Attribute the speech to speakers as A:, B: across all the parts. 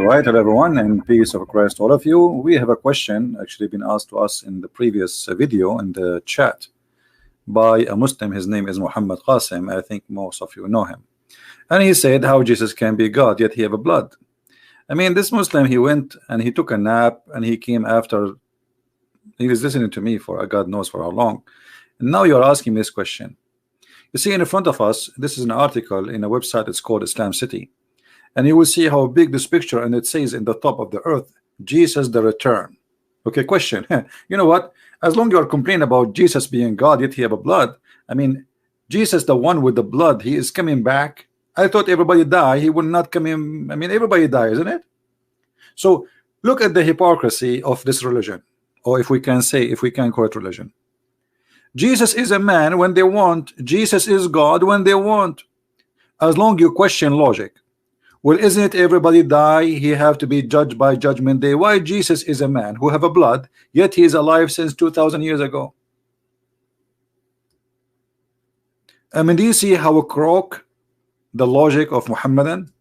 A: right, hello everyone, and peace of Christ all of you. We have a question actually been asked to us in the previous video in the chat by a Muslim. His name is Muhammad Qasim. I think most of you know him. And he said how Jesus can be God yet he have a blood. I mean, this Muslim, he went and he took a nap and he came after. He was listening to me for God knows for how long. And now you're asking me this question. You see in front of us, this is an article in a website. It's called Islam City. And you will see how big this picture, and it says in the top of the earth, Jesus the return. Okay, question. You know what? As long as you are complaining about Jesus being God, yet he have a blood. I mean, Jesus, the one with the blood, he is coming back. I thought everybody die. He will not come in. I mean, everybody die, isn't it? So look at the hypocrisy of this religion, or if we can say, if we can call it religion. Jesus is a man when they want. Jesus is God when they want. As long as you question logic. Well, isn't it everybody die? He have to be judged by judgment day. Why Jesus is a man who have a blood, yet he is alive since 2,000 years ago? I mean, do you see how crook the logic of Muhammadan?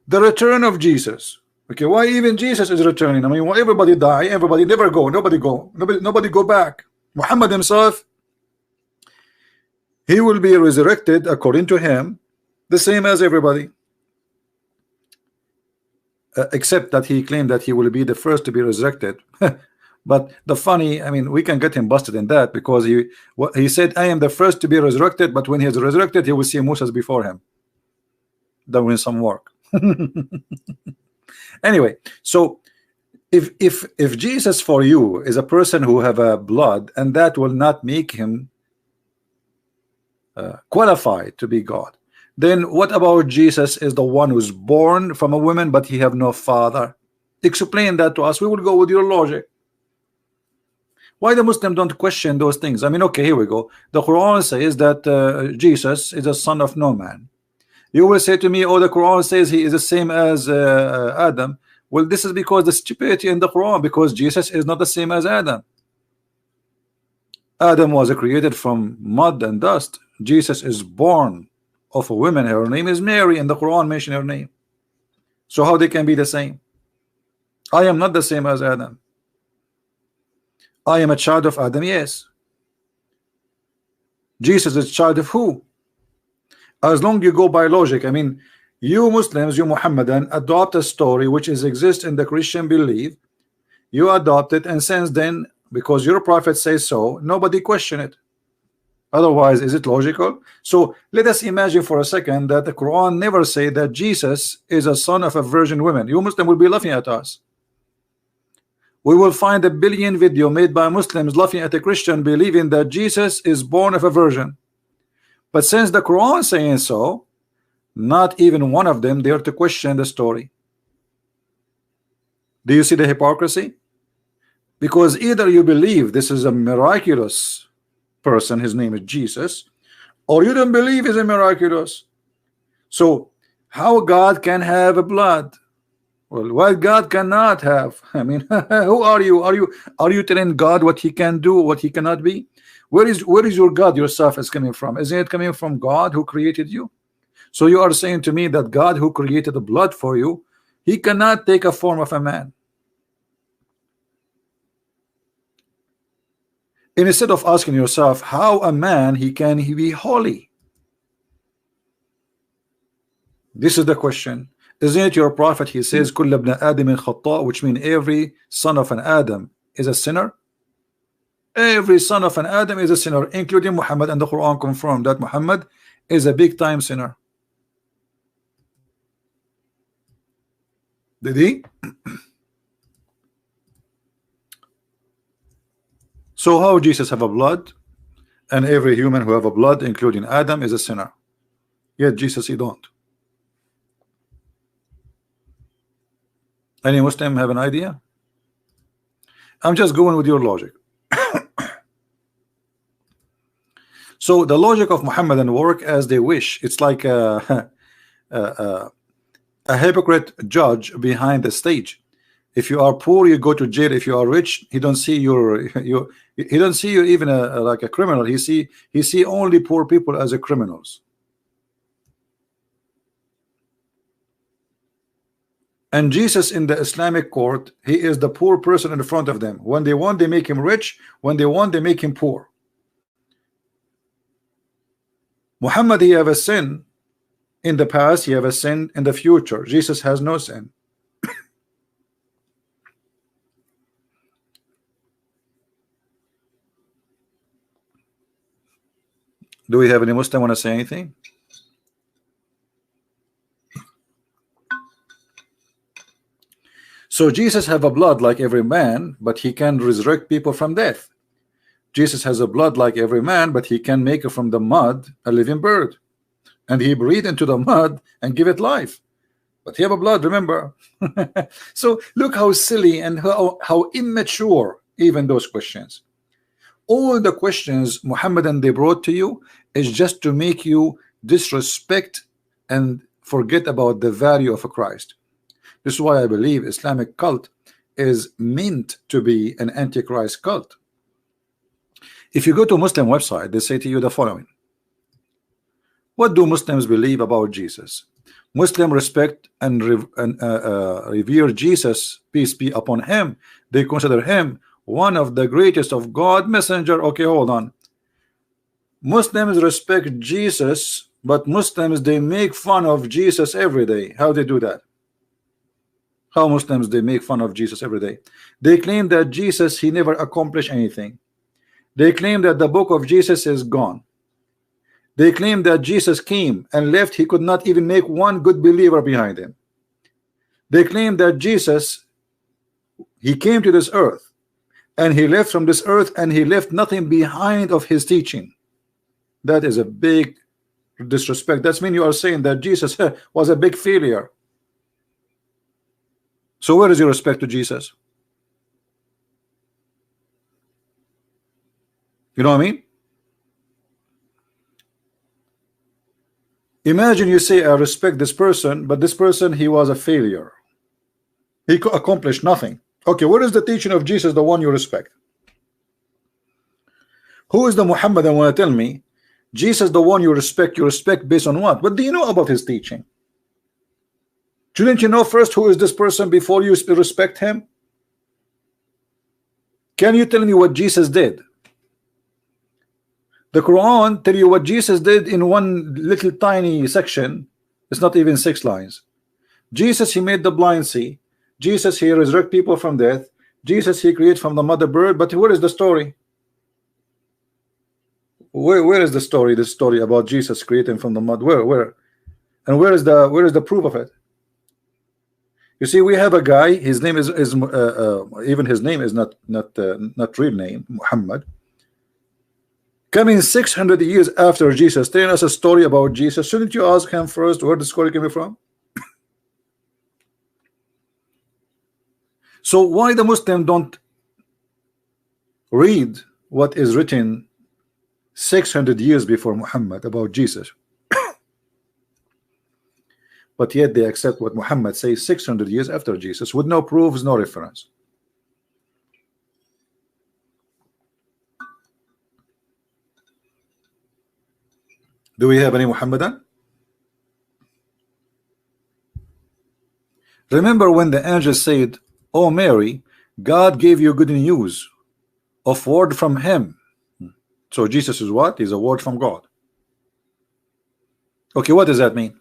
A: The return of Jesus. Okay, why even Jesus is returning? I mean, why everybody die? Everybody never go. Nobody go back. Muhammad himself, he will be resurrected according to him, the same as everybody, except that he claimed that he will be the first to be resurrected. But the funny, I mean, we can get him busted in that, because he said, I am the first to be resurrected, but when he is resurrected, he will see Moses before him doing some work. Anyway, so if Jesus for you is a person who have a blood, and that will not make him qualified to be God, then what about Jesus is the one who's born from a woman but he have no father? Explain that to us. We will go with your logic. Why the Muslim don't question those things? I mean, okay, here we go. The Quran says that Jesus is a son of no man. You will say to me, oh, the Quran says he is the same as Adam. Well, this is because the stupidity in the Quran, because Jesus is not the same as Adam. Adam was created from mud and dust. Jesus is born of a woman. Her name is Mary, and the Quran mentioned her name. So how they can be the same? I am not the same as Adam. I am a child of Adam, yes. Jesus is a child of who? As long as you go by logic, I mean, you Muslims, you Muhammadan, adopt a story which exists in the Christian belief. You adopt it, and since then, because your prophet says so, nobody question it. Otherwise, is it logical? So let us imagine for a second that the Quran never say that Jesus is a son of a virgin woman. You Muslim will be laughing at us. We will find a billion video made by Muslims laughing at a Christian believing that Jesus is born of a virgin. But since the Quran saying so, not even one of them dare to question the story. Do you see the hypocrisy? Because either you believe this is a miraculous person, his name is Jesus, or you don't believe he's a miraculous. So how God can have a blood? Well, what God cannot have? I mean, who are you? Are you telling God what he can do, what he cannot be? Where is your God yourself is coming from? Isn't it coming from God who created you? So you are saying to me that God who created the blood for you, he cannot take a form of a man. And instead of asking yourself how a man he be holy, this is the question. Isn't it your prophet? He says, "Kull ibn Adam khata," which means every son of an Adam is a sinner. Every son of an Adam is a sinner, including Muhammad, and the Quran confirmed that Muhammad is a big time sinner. Did he? So how Jesus have a blood, and every human who have a blood, including Adam, is a sinner? Yet Jesus he don't. Any Muslim have an idea? I'm just going with your logic. So the logic of Muhammadan work as they wish. It's like a hypocrite judge behind the stage. If you are poor, you go to jail. If you are rich, he don't see he don't see you even like a criminal. He see only poor people as a criminals. And Jesus in the Islamic court, he is the poor person in front of them. When they want, they make him rich. When they want, they make him poor. Muhammad, he have a sin in the past, he have a sin in the future. Jesus has no sin. Do we have any Muslim want to say anything? So Jesus have a blood like every man, but he can resurrect people from death. Jesus has a blood like every man, but he can make from the mud a living bird, and he breathe into the mud and give it life. But he have a blood, remember? So look how silly and how immature even those questions. All the questions Muhammadan they brought to you is just to make you disrespect and forget about the value of a Christ. This is why I believe Islamic cult is meant to be an antichrist cult. If you go to a Muslim website, they say to you the following: what do Muslims believe about Jesus? Muslims respect and revere Jesus, peace be upon him. They consider him one of the greatest of God messenger. Okay, hold on. Muslims respect Jesus, but Muslims they make fun of Jesus every day. How they do that? How Muslims they make fun of Jesus every day? They claim that Jesus he never accomplished anything. They claim that the book of Jesus is gone. They claim that Jesus came and left. He could not even make one good believer behind him. They claim that Jesus he came to this earth and he left from this earth and he left nothing behind of his teaching. That is a big disrespect. That's mean you are saying that Jesus was a big failure. So where is your respect to Jesus? You know what I mean? Imagine you say I respect this person, but this person he was a failure. He accomplished nothing. Okay, what is the teaching of Jesus, the one you respect? Who is the Muhammad that want to tell me Jesus the one you respect based on what? What do you know about his teaching? Shouldn't you know first who is this person before you respect him? Can you tell me what Jesus did? The Quran tell you what Jesus did in one little tiny section. It's not even 6 lines. Jesus he made the blind see. Jesus he resurrect people from death. Jesus he created from the mother bird. But where is the story? Where is the story? The story about Jesus creating from the mud. Where? And where is the proof of it? You see, we have a guy. His name is even his name is not real name, Muhammad. Coming 600 years after Jesus, telling us a story about Jesus. Shouldn't you ask him first where the story came from? So why the Muslim don't read what is written 600 years before Muhammad about Jesus? But yet they accept what Muhammad says 600 years after Jesus with no proofs, no reference. Do we have any Muhammadan? Remember when the angel said, "Oh Mary, God gave you good news of word from him." So Jesus is what? He's a word from God. Okay, what does that mean?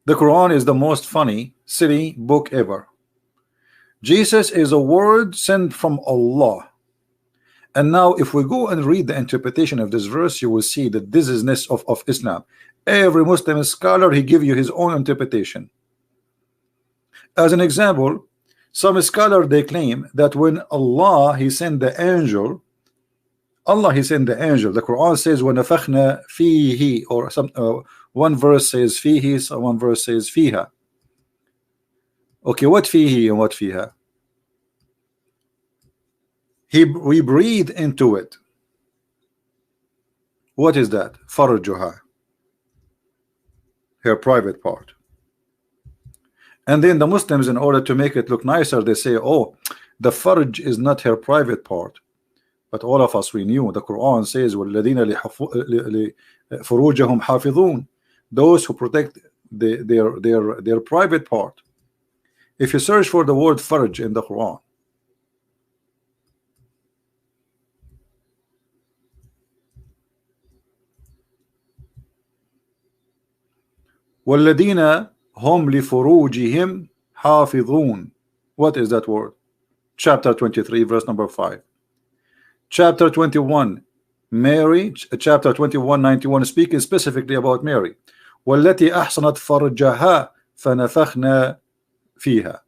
A: The Quran is the most funny, silly book ever. Jesus is a word sent from Allah. And now if we go and read the interpretation of this verse, you will see the dizziness of Islam. Every Muslim scholar, he give you his own interpretation. As an example, some scholars they claim that when Allah he sent the angel, Allah he sent the angel. The Quran says وَنَفَخْنَا فِيهِ, or some one verse says فِيهِ, so one verse says فِيهَا. Okay, what فِيهِ and what فِيهَا? We breathe into it. What is that? Farjuha, her private part. And then the Muslims, in order to make it look nicer, they say, oh, the farj is not her private part. But all of us, we knew the Quran says وَالَّذِينَ لِفُرُوجَهُمْ حَافِظُونَ, those who protect their private part. If you search for the word farj in the Quran, وَالَّذِينَ هُمْ لِفُرُوجِهِمْ حَافِظُونَ. What is that word? Chapter 23, verse number 5. Chapter 21, Mary, chapter 21, 91, speaking specifically about Mary. وَالَّتِي أَحْصَنَتْ فَرْجَهَا فَنَفَخْنَا فِيهَا.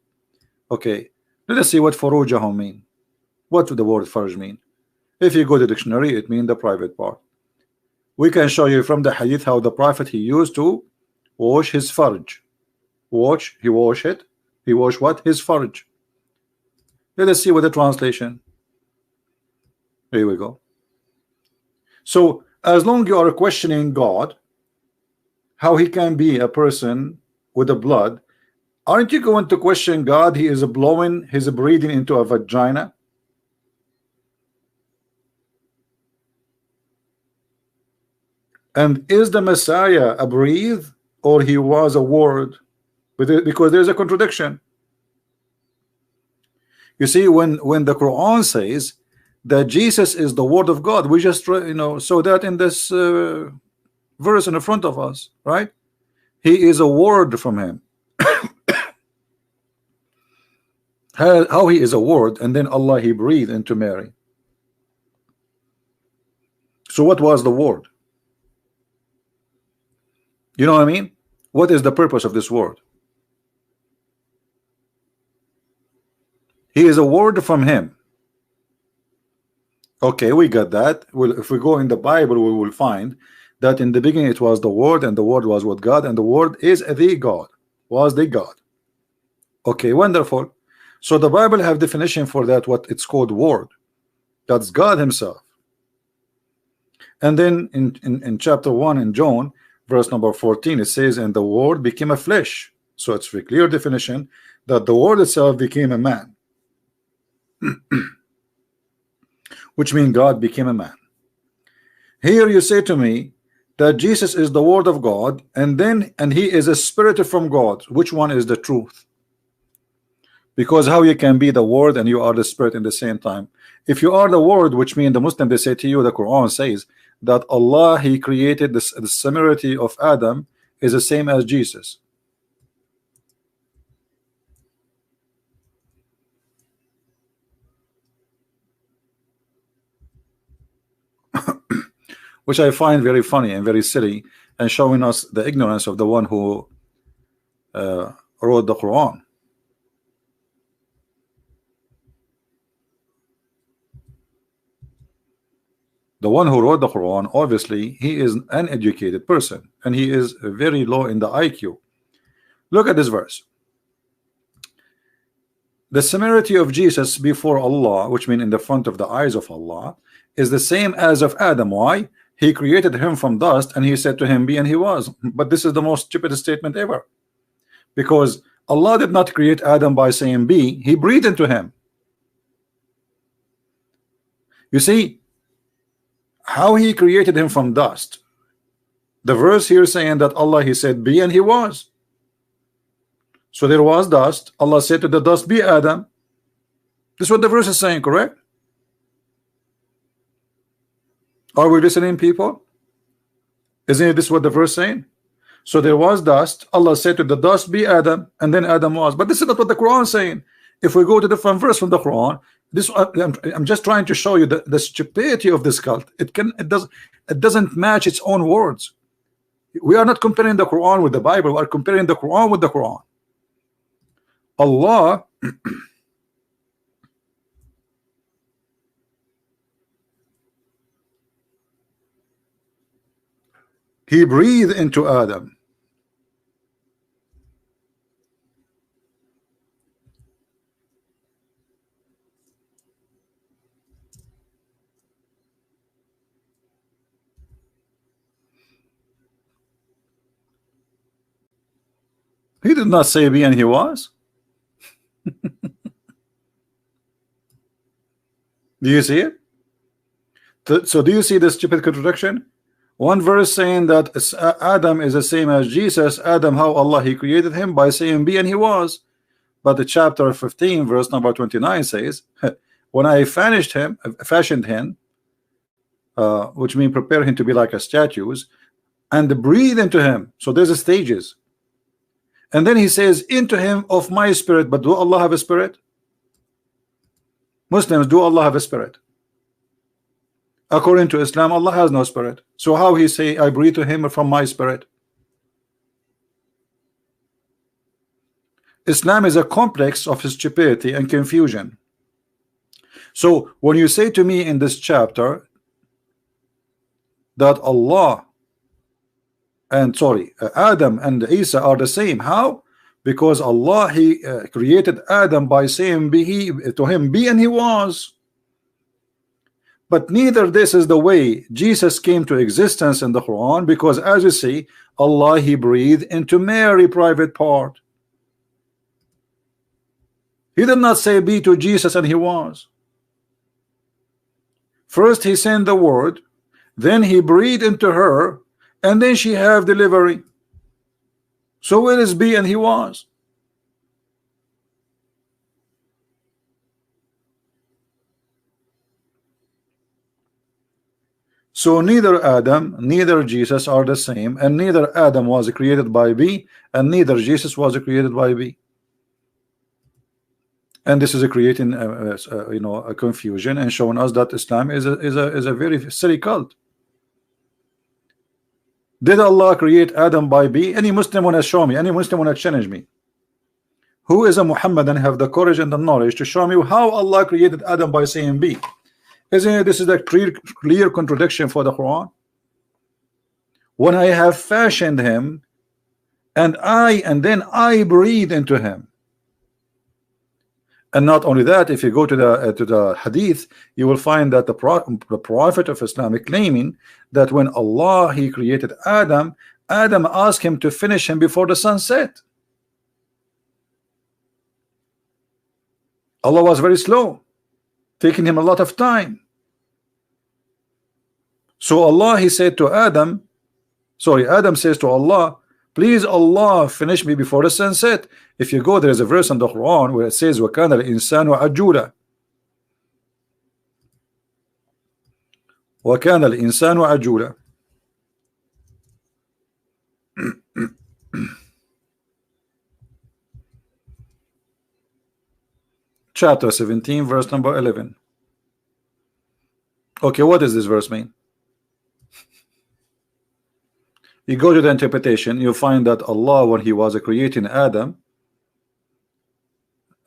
A: Okay, let us see what فُرُوجَهُم mean. What do the word farj mean? If you go to the dictionary, it means the private part. We can show you from the hadith how the prophet he used to wash his farj. He wash it. He wash what? His farj. Let us see what the translation. Here we go. So as long you are questioning God, how he can be a person with the blood, aren't you going to question God? He is blowing his breathing into a vagina. And is the Messiah a breathe, or he was a word? Because there's a contradiction. You see, when the Quran says that Jesus is the word of God, we just saw that in this verse in the front of us, right? He is a word from him. How he is a word, and then Allah he breathed into Mary. So what was the word? You know what I mean? What is the purpose of this word? He is a word from him. Okay, we got that. Well, if we go in the Bible, we will find that in the beginning it was the word, and the word was with God, and the word is the God, was the God. Okay, wonderful. So the Bible have definition for that, what it's called word. That's God himself. And then in chapter 1 in John, verse number 14, it says, and the word became a flesh. So it's a clear definition that the word itself became a man. Which means God became a man. Here you say to me that Jesus is the word of God, and he is a spirit from God. Which one is the truth? Because how you can be the word and you are the spirit in the same time? If you are the word, which means the Muslim, they say to you, the Quran says that Allah he created the similarity of Adam is the same as Jesus. Which I find very funny and very silly, and showing us the ignorance of the one who wrote the Quran. The one who wrote the Quran, obviously he is an uneducated person, and he is very low in the IQ. Look at this verse. The similarity of Jesus before Allah, which means in the front of the eyes of Allah, is the same as of Adam. Why? He created him from dust, and he said to him, be, and he was. But this is the most stupid statement ever, because Allah did not create Adam by saying be. He breathed into him. You see how he created him from dust. The verse here saying that Allah he said be, and he was. So there was dust. Allah said to the dust, be Adam. This is what the verse is saying, correct? Are we listening, people? Isn't this what the verse saying? So there was dust. Allah said to the dust, be Adam, and then Adam was. But this is not what the Quran is saying. If we go to the front verse from the Quran, this I'm just trying to show you the stupidity of this cult. It doesn't match its own words. We are not comparing the Quran with the Bible. We are comparing the Quran with the Quran. Allah he breathed into Adam. He did not say be, and he was. Do you see it? So do you see the stupid contradiction? One verse saying that Adam is the same as Jesus. Adam, how Allah he created him by saying be, and he was. But the chapter 15 verse number 29 says, when I fashioned him, which means prepare him to be like a statues, and breathe into him. So there's a stages. And then he says into him of my spirit. But do Allah have a spirit? Muslims, do Allah have a spirit? According to Islam, Allah has no spirit. So how he say I breathe to him from my spirit? Islam is a complex of stupidity and confusion. So when you say to me in this chapter that Allah and Adam and Isa are the same, how? Because Allah he created Adam by saying be, to him be, and he was. But neither this is the way Jesus came to existence in the Quran, because as you see, Allah he breathed into Mary private part. He did not say be to Jesus and he was. First he sent the word, then he breathed into her, and then she have delivery. So where is be and he was? So neither Adam, neither Jesus are the same, and neither Adam was created by be, and neither Jesus was created by be. And this is creating a confusion and showing us that Islam is a very silly cult. Did Allah create Adam by be? Any Muslim want to show me? Any Muslim want to challenge me? Who is a Muhammadan have the courage and the knowledge to show me how Allah created Adam by saying be? Isn't it this is a clear contradiction for the Quran? When I have fashioned him, and then I breathe into him. And not only that, if you go to the hadith, you will find that the prophet of Islam is claiming that when Allah he created Adam asked him to finish him before the sun set. Allah was very slow, taking him a lot of time. So Allah he said to Adam says to Allah, please Allah finish me before the sunset. If you go, there is a verse in the Quran where it says وَكَانَ الْإِنسَانُ عَجُولًا. وَكَانَ الْإِنسَانُ عَجُولًا. Chapter 17 verse number 11. Okay, what does this verse mean? You go to the interpretation, you find that Allah, when he was creating Adam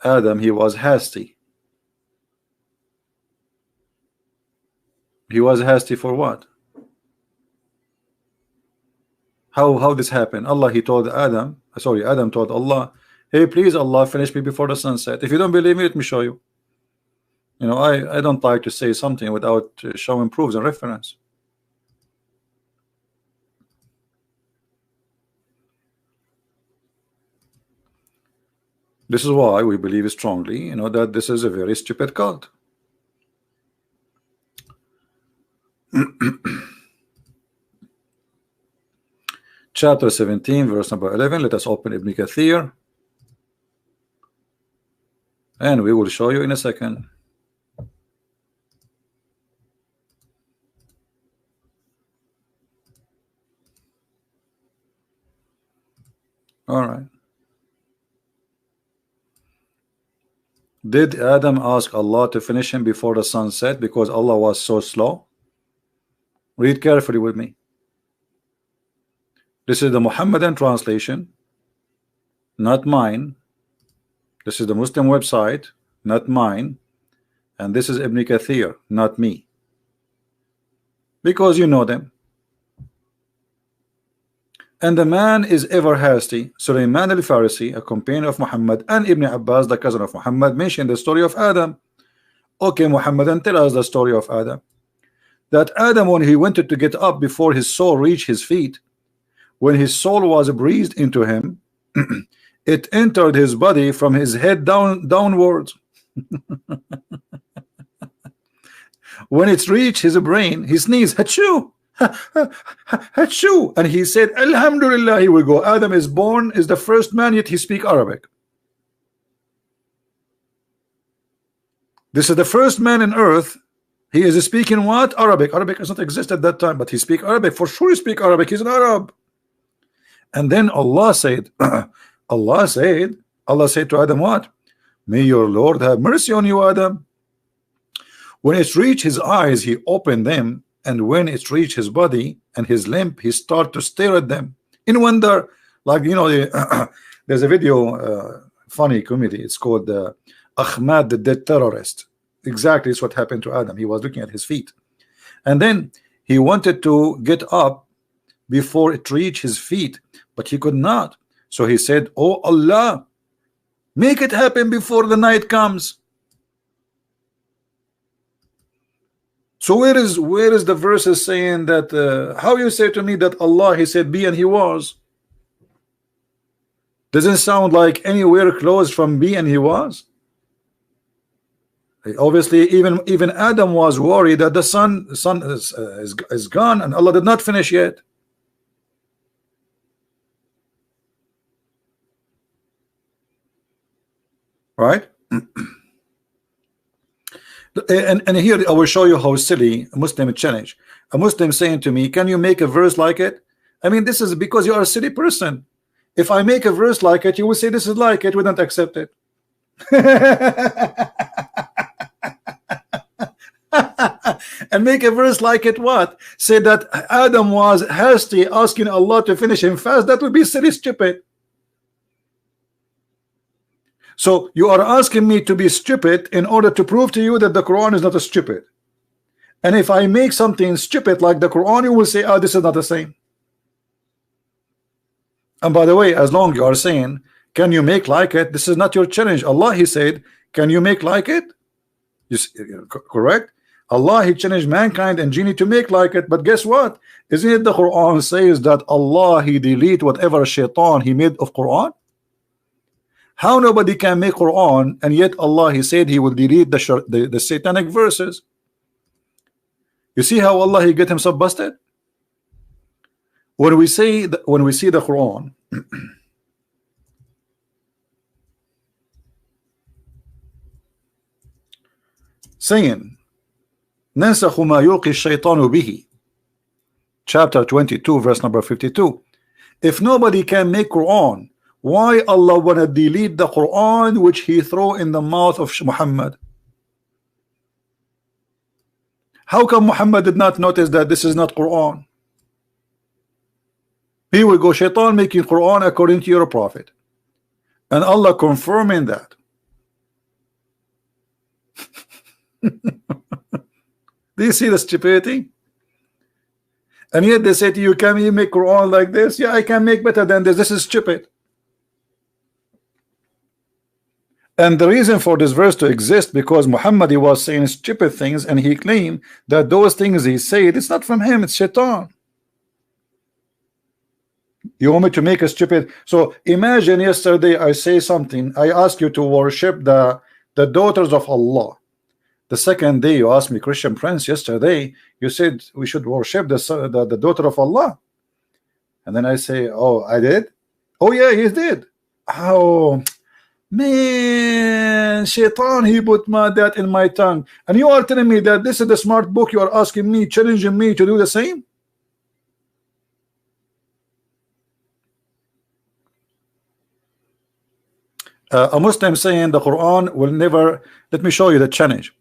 A: he was hasty. He was hasty for what? How this happened? Adam told Allah, hey, please Allah, finish me before the sunset. If you don't believe me, let me show you. I don't like to say something without showing proofs and reference. This is why we believe strongly, that this is a very stupid cult. Chapter 17, verse number 11. Let us open Ibn Kathir, and we will show you in a second. All right. Did Adam ask Allah to finish him before the sun set because Allah was so slow? Read carefully with me. This is the Muhammadan translation, not mine. This is the Muslim website, not mine. And this is Ibn Kathir, not me. Because you know them. And the man is ever hasty. Sulaiman al-Farisi, a companion of Muhammad, and Ibn Abbas, the cousin of Muhammad, mentioned the story of Adam. Okay, Muhammad, and tell us the story of Adam. That Adam, when he wanted to get up before his soul reached his feet, when his soul was breathed into him, it entered his body from his head downwards. When it reached his brain, he sneezed, Hachoo! Hachu. And he said, Alhamdulillah, here we go. Adam is born, is the first man, yet he speak Arabic. This is the first man in earth. He is speaking what? Arabic. Arabic does not exist at that time, but he speak Arabic. For sure he speak Arabic. He's an Arab. And then Allah said, Allah said to Adam what? May your Lord have mercy on you, Adam. When it reached his eyes, he opened them, and when it reached his body and his limb, he started to stare at them in wonder. Like, you know, there's a video, funny comedy. It's called Ahmad the Dead Terrorist. Exactly, it's what happened to Adam. He was looking at his feet, and then he wanted to get up before it reached his feet, but he could not. So he said, oh Allah, make it happen before the night comes. So where is the verses saying that how you say to me that Allah, he said be and he was? Doesn't sound like anywhere close from be and he was. Obviously even Adam was worried that the sun is gone, and Allah did not finish yet. Right? And here I will show you how silly a Muslim challenge. A Muslim saying to me, can you make a verse like it? I mean, this is because you are a silly person. If I make a verse like it, you will say this is like it, we don't accept it. And make a verse like it what? Say that Adam was hasty asking Allah to finish him fast. That would be silly, stupid. So you are asking me to be stupid in order to prove to you that the Quran is not a stupid. And if I make something stupid like the Quran, you will say, oh, this is not the same. And by the way, as long you are saying, can you make like it? This is not your challenge. Allah, he said, can you make like it? You see, correct? Allah, he challenged mankind and genie to make like it. But guess what? Isn't it the Quran says that Allah, he delete whatever shaitan he made of Quran? How nobody can make Quran, and yet Allah, he said he will delete the satanic verses. You see how Allah, he get himself busted? When we see the Quran saying ننسخ ما يلقي الشيطان به, chapter 22 verse number 52, if nobody can make Quran, why Allah wanna delete the Quran which he threw in the mouth of Muhammad? How come Muhammad did not notice that this is not Quran? Here we go, shaitan making Quran according to your prophet, and Allah confirming that. Do you see the stupidity? And yet they say to you, can you make Quran like this? Yeah, I can make better than this. This is stupid. And the reason for this verse to exist, because Muhammad, he was saying stupid things, and he claimed that those things he said, it's not from him, it's shaitan. You want me to make a stupid? So imagine yesterday I say something, I ask you to worship the daughters of Allah. The second day you asked me, Christian Prince, yesterday you said we should worship the daughter of Allah. And then I say, oh, I did? Oh yeah, he did. Oh man, shaitan, he put that in my tongue. And you are telling me that this is the smart book, you are asking me, challenging me to do the same? A Muslim saying the Quran will never, let me show you the challenge.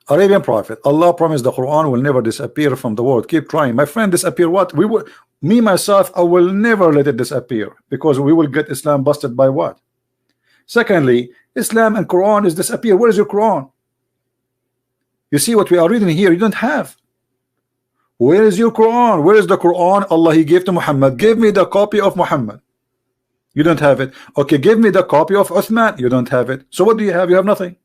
A: Arabian prophet, Allah promised the Quran will never disappear from the world. Keep trying, my friend. Disappear what? We will, me myself, I will never let it disappear, because we will get Islam busted by what? Secondly, Islam and Quran is disappear. Where is your Quran? You see what we are reading here, you don't have. Where is your Quran? Where is the Quran Allah he gave to Muhammad? Give me the copy of Muhammad. You don't have it. Okay, give me the copy of Uthman. You don't have it. So what do you have? You have nothing.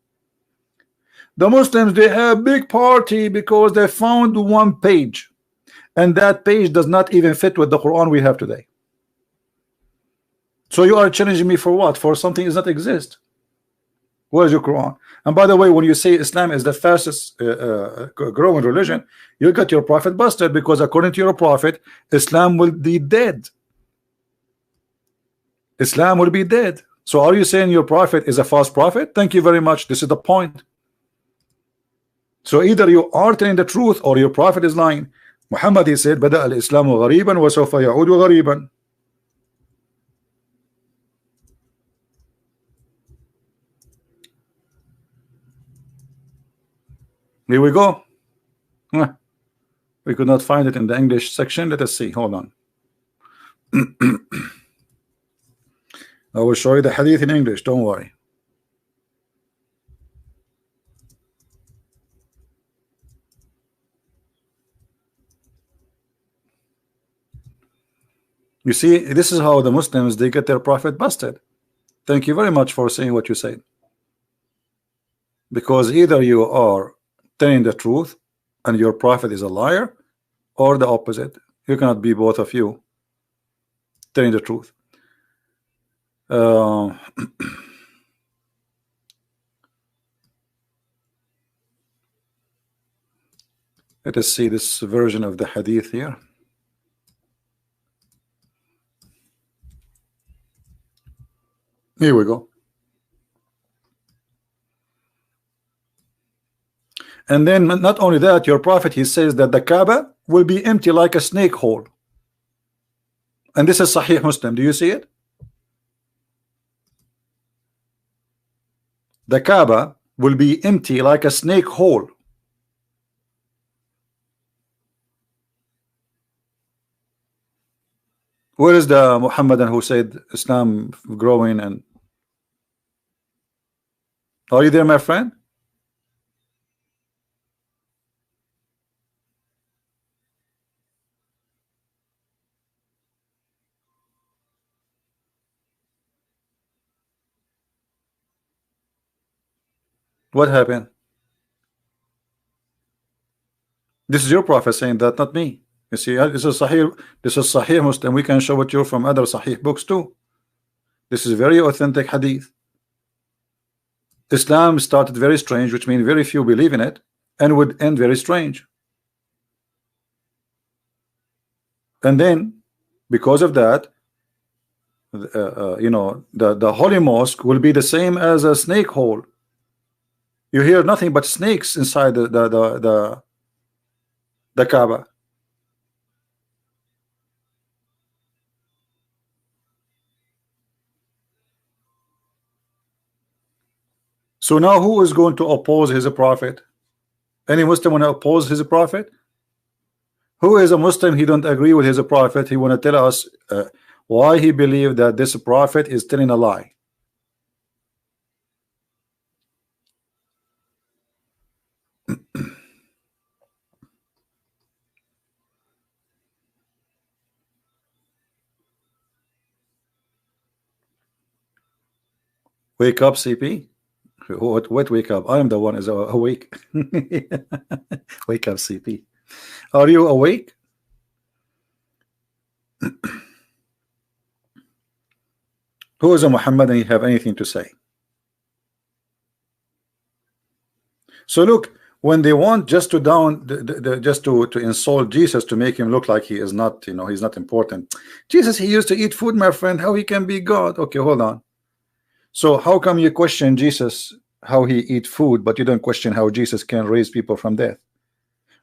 A: The Muslims, they have big party because they found one page, and that page does not even fit with the Quran we have today. So you are challenging me for what? For something that does not exist. What is your Quran? And by the way, when you say Islam is the fastest growing religion, you got your prophet busted, because according to your prophet, Islam will be dead. Islam will be dead. So are you saying your prophet is a false prophet? Thank you very much. This is the point. So either you are telling the truth or your prophet is lying. Muhammad, he said, بدأ الإسلام غريبا وسوف يعود غريبا. Here we go. We could not find it in the English section. Let us see. Hold on. I will show you the hadith in English. Don't worry. You see, this is how the Muslims, they get their prophet busted. Thank you very much for saying what you said. Because either you are telling the truth and your prophet is a liar, or the opposite. You cannot be both of you telling the truth. Let us see this version of the hadith here. Here we go. And then not only that, your prophet, he says that the Kaaba will be empty like a snake hole. And this is Sahih Muslim. Do you see it? The Kaaba will be empty like a snake hole. Where is the Muhammadan who said Islam growing? And are you there, my friend? What happened? This is your prophet saying that, not me. You see, this is Sahih Muslim. We can show it you from other Sahih books too. This is very authentic hadith. Islam started very strange, which means very few believe in it, and would end very strange. And then, because of that, you know, the holy mosque will be the same as a snake hole. You hear nothing but snakes inside the Kaaba. So now who is going to oppose his prophet? Any Muslim want to oppose his prophet? Who is a Muslim, he don't agree with his prophet, he want to tell us why he believed that this prophet is telling a lie? Wake up, CP. What wake up? I am the one is awake. Wake up, CP. Are you awake? Who is a Muhammad and you have anything to say? So look, when they want just to just to insult Jesus, to make him look like he is not, you know, he's not important. Jesus, he used to eat food, my friend. How he can be God? Okay, hold on. So how come you question Jesus how he eat food, but you don't question how Jesus can raise people from death?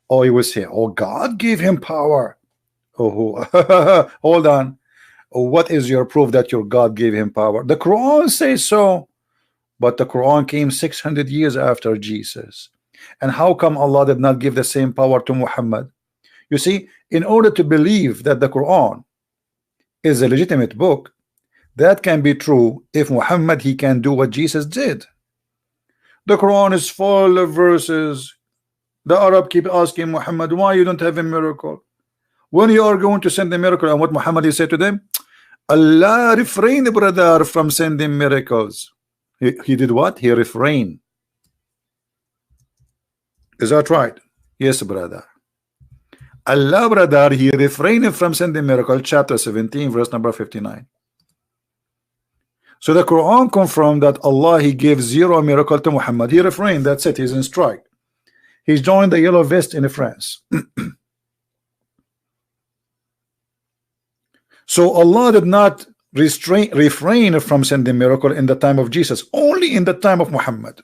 A: Or you will say, oh, God gave him power. Oh, hold on. What is your proof that your God gave him power? The Quran says so, but the Quran came 600 years after Jesus. And how come Allah did not give the same power to Muhammad? You see, in order to believe that the Quran is a legitimate book, that can be true if Muhammad, he can do what Jesus did. The Quran is full of verses. The Arab keep asking Muhammad, why you don't have a miracle? When you are going to send a miracle, and what Muhammad, he said to them, Allah refrained, brother, from sending miracles. He did what? He refrained. Is that right? Yes, brother. Allah, brother, he refrained from sending miracle. Chapter 17, verse number 59. So the Quran confirmed that Allah, He gave zero miracle to Muhammad. He refrained. That's it. He's in strike. He's joined the yellow vest in France. So Allah did not refrain from sending miracle in the time of Jesus, only in the time of Muhammad.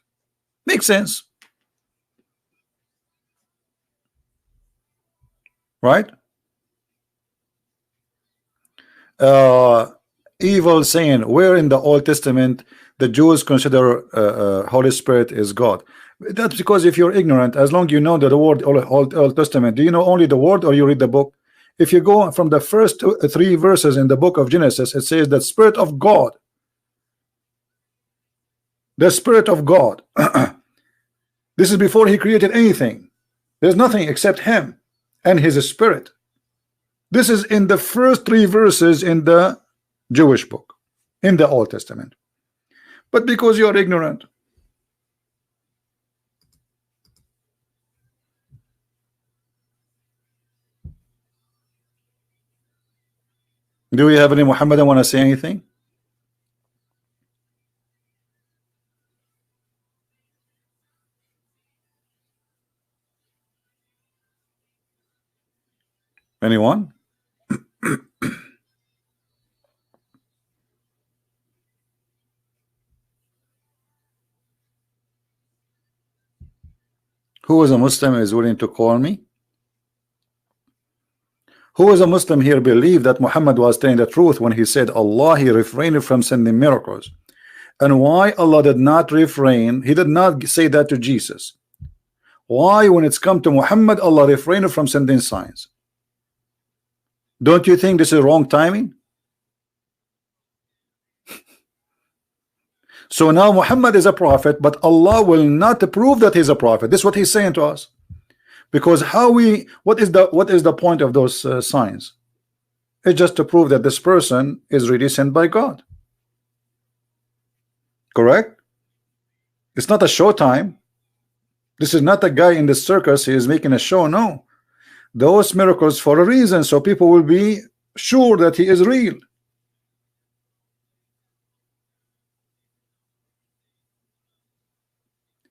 A: Makes sense, right? Evil saying, where in the Old Testament the Jews consider Holy Spirit is God? That's because if you're ignorant, as long you know the word Old Testament, do you know only the word or you read the book? If you go from the first three verses in the book of Genesis, it says that Spirit of God, the Spirit of God. This is before He created anything. There's nothing except Him and His Spirit. This is in the first three verses in the Jewish book, in the Old Testament. But because you are ignorant, do we have any Muhammadan want to say anything? Anyone? Who is a Muslim is willing to call me? Who is a Muslim here believe that Muhammad was telling the truth when he said Allah, He refrained from sending miracles? And why Allah did not refrain? He did not say that to Jesus. Why when it's come to Muhammad, Allah refrained from sending signs? Don't you think this is wrong timing? So now Muhammad is a prophet, but Allah will not prove that he's a prophet. This is what He's saying to us. Because what is the point of those signs? It's just to prove that this person is really sent by God. Correct? It's not a show time. This is not a guy in the circus. He is making a show. No, those miracles for a reason, so people will be sure that he is real.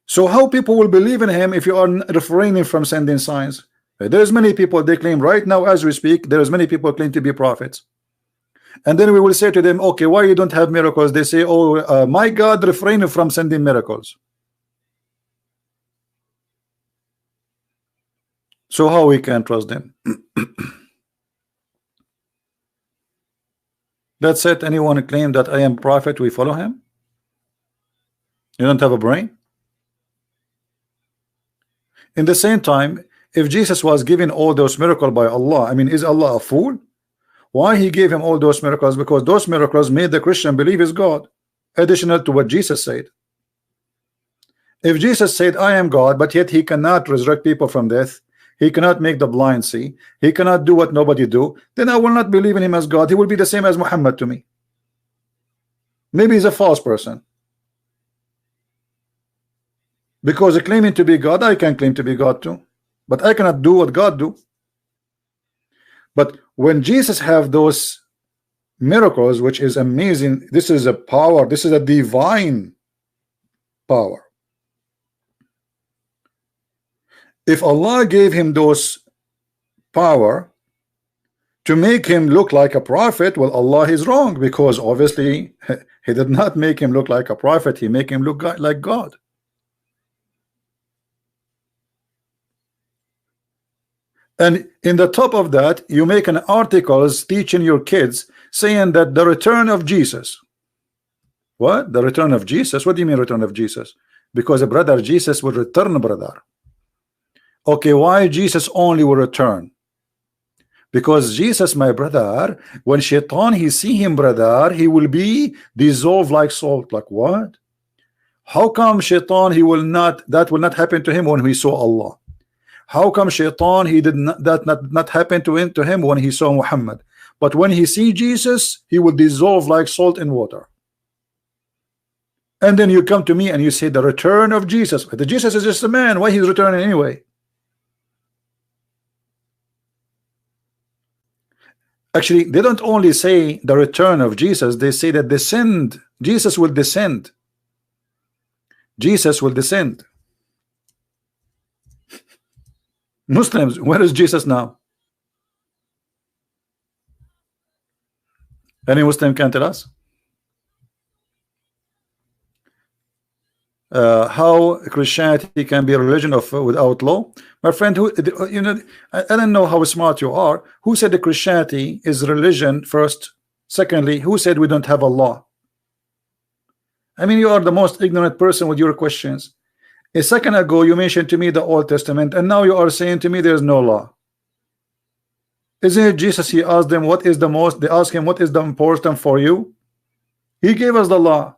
A: So how people will believe in him if you are refraining from sending signs? There's many people, they claim right now as we speak, there's many people claim to be prophets. And then we will say to them, okay, why you don't have miracles? They say, oh, my God refrained from sending miracles. So how we can trust them? That's it. Anyone claim that I am prophet, we follow him? You don't have a brain? In the same time, if Jesus was given all those miracles by Allah, I mean, is Allah a fool? Why He gave him all those miracles? Because those miracles made the Christian believe is God, additional to what Jesus said. If Jesus said, I am God, but yet He cannot resurrect people from death, He cannot make the blind see, He cannot do what nobody do, then I will not believe in Him as God. He will be the same as Muhammad to me. Maybe he's a false person. Because claiming to be God, I can claim to be God too, but I cannot do what God do. But when Jesus have those miracles, which is amazing, this is a power, this is a divine power. If Allah gave him those power to make him look like a prophet, well, Allah is wrong, because obviously He did not make him look like a prophet. He make him look like God. And in the top of that, you make an articles teaching your kids saying that the return of Jesus. What? The return of Jesus? What do you mean return of Jesus? Because a brother Jesus will return, brother. Okay, why Jesus only will return? Because Jesus, my brother, when Shaitan he see him, brother, he will be dissolved like salt. Like what? How come Shaitan he will not, that will not happen to him when he saw Allah? How come Shaitan he did not, that not happen to him when he saw Muhammad? But when he see Jesus, he will dissolve like salt in water. And then you come to me and you say the return of Jesus. The Jesus is just a man. Why he's returning anyway? Actually, they don't only say the return of Jesus, they say that the send Jesus will descend. Jesus will descend. Muslims, where is Jesus now? Any Muslim can tell us? How Christianity can be a religion of without law? My friend, who you know, I don't know how smart you are. Who said that Christianity is religion first? Secondly, who said we don't have a law? I mean, you are the most ignorant person with your questions. A second ago you mentioned to me the Old Testament, and now you are saying to me there's no law. Isn't it Jesus? He asked them what is the most, they asked him what is the important for you. He gave us the law.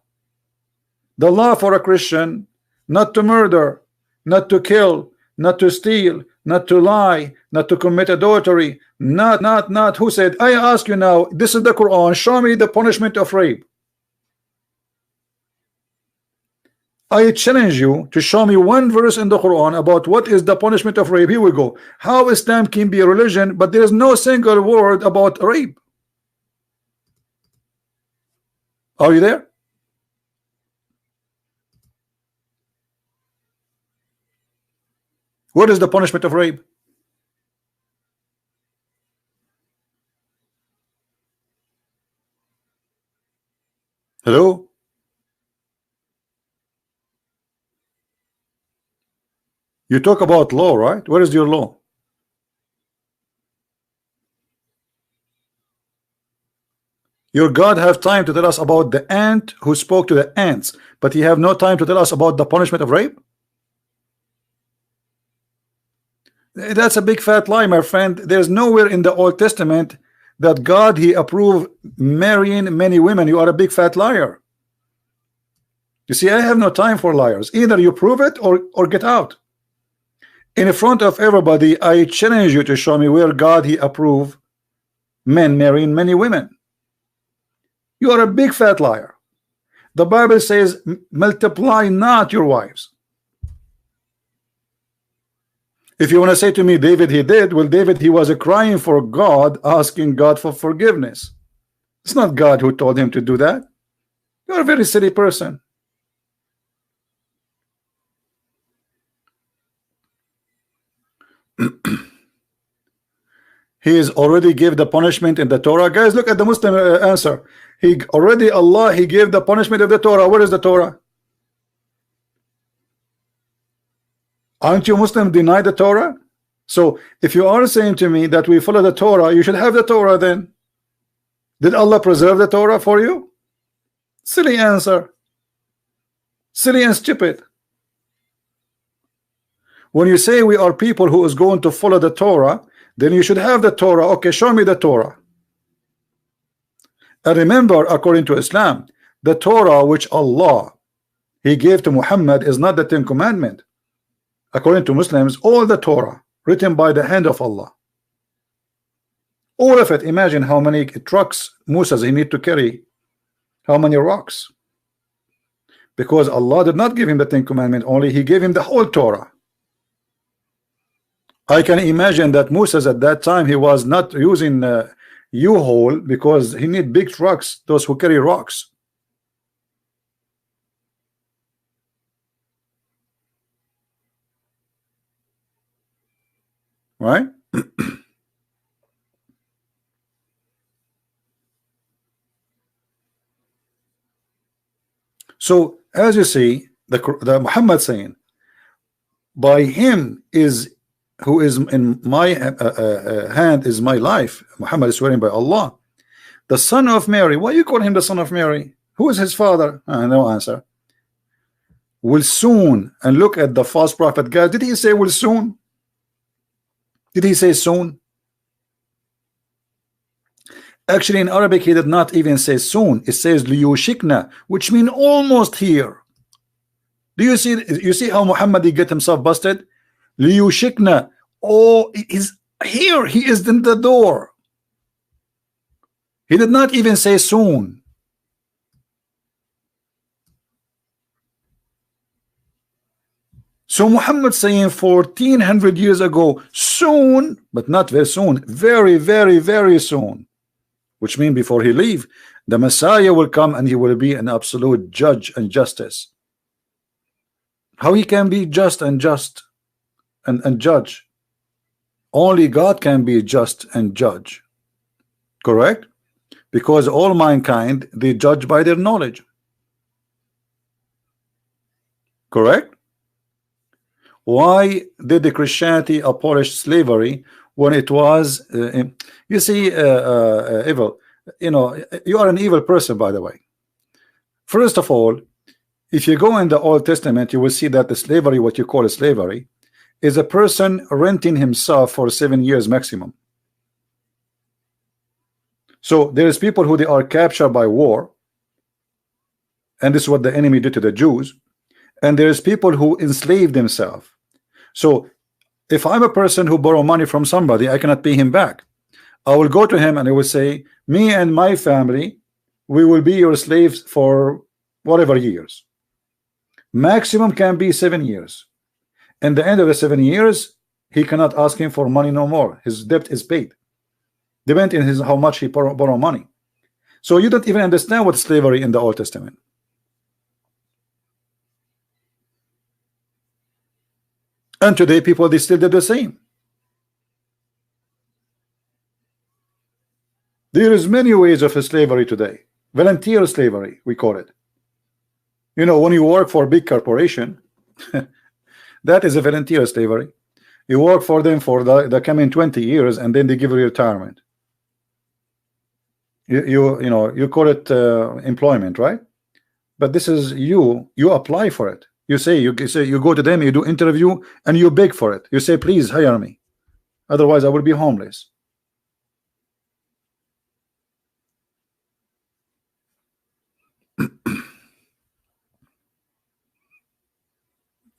A: The law for a Christian: not to murder, not to kill, not to steal, not to lie, not to commit adultery, not. Who said? I ask you now, this is the Quran, show me the punishment of rape. I challenge you to show me one verse in the Quran about what is the punishment of rape. Here we go. How Islam can be a religion, but there is no single word about rape. Are you there? What is the punishment of rape? Hello? You talk about law, right? Where is your law? Your God have time to tell us about the ant who spoke to the ants, but he have no time to tell us about the punishment of rape? That's a big fat lie, my friend. There's nowhere in the Old Testament that God he approved marrying many women. You are a big fat liar. You see, I have no time for liars. Either you prove it or get out. In front of everybody, I challenge you to show me where God he approved men marrying many women. You are a big fat liar. The Bible says, multiply not your wives. If you want to say to me, David he did, well, David he was crying for God, asking God for forgiveness. It's not God who told him to do that. You're a very silly person. He is already gave the punishment in the Torah. Guys, look at the Muslim answer. He already, Allah he gave the punishment of the Torah. Where is the Torah? Aren't you Muslim deny the Torah? So if you are saying to me that we follow the Torah, you should have the Torah then. Did Allah preserve the Torah for you? Silly answer. Silly and stupid. When you say we are people who is going to follow the Torah, then you should have the Torah. Okay, show me the Torah. And remember, according to Islam, the Torah which Allah he gave to Muhammad is not the Ten Commandments. According to Muslims, all the Torah written by the hand of Allah, all of it. Imagine how many trucks Moses he need to carry, how many rocks, because Allah did not give him the Ten Commandments only, he gave him the whole Torah. I can imagine that Moses at that time he was not using U-Haul because he need big trucks, those who carry rocks. Right? So as you see, the Muhammad saying, by him is who is in my hand is my life. Muhammad is swearing by Allah. The son of Mary. Why you call him the son of Mary? Who is his father? No answer. Will soon. And look at the false prophet. Guys, did he say will soon? Did he say soon? Actually, in Arabic, he did not even say soon. It says liyushikna, which means almost here. Do you see? You see how Muhammad he get himself busted? Liyushikna. Oh, he's here. He is in the door. He did not even say soon. So Muhammad saying 1400 years ago, soon, but not very soon, very, very, very soon, which means before he leave. The Messiah will come and he will be an absolute judge and justice. How he can be just and judge? Only God can be just and judge. Correct? Because all mankind, they judge by their knowledge. Correct? Why did the Christianity abolish slavery when it was you see, evil? You know, you are an evil person, by the way. First of all, if you go in the Old Testament, you will see that the slavery, what you call a slavery, is a person renting himself for 7 years maximum. So there is people who they are captured by war, and this is what the enemy did to the Jews. And there is people who enslave themselves. So if I'm a person who borrow money from somebody, I cannot pay him back. I will go to him and I will say, me and my family, we will be your slaves for whatever years. Maximum can be 7 years. And the end of the 7 years, he cannot ask him for money no more. His debt is paid. Depending on how much he borrow money. So you don't even understand what slavery in the Old Testament. And today people, they still do the same. There is many ways of slavery today. Volunteer slavery, we call it. You know, when you work for a big corporation, that is a volunteer slavery. You work for them for the coming 20 years, and then they give you retirement. You know, you call it employment, right? But this is you apply for it. You say you go to them, you do interview, and you beg for it. You say, please hire me, otherwise I will be homeless.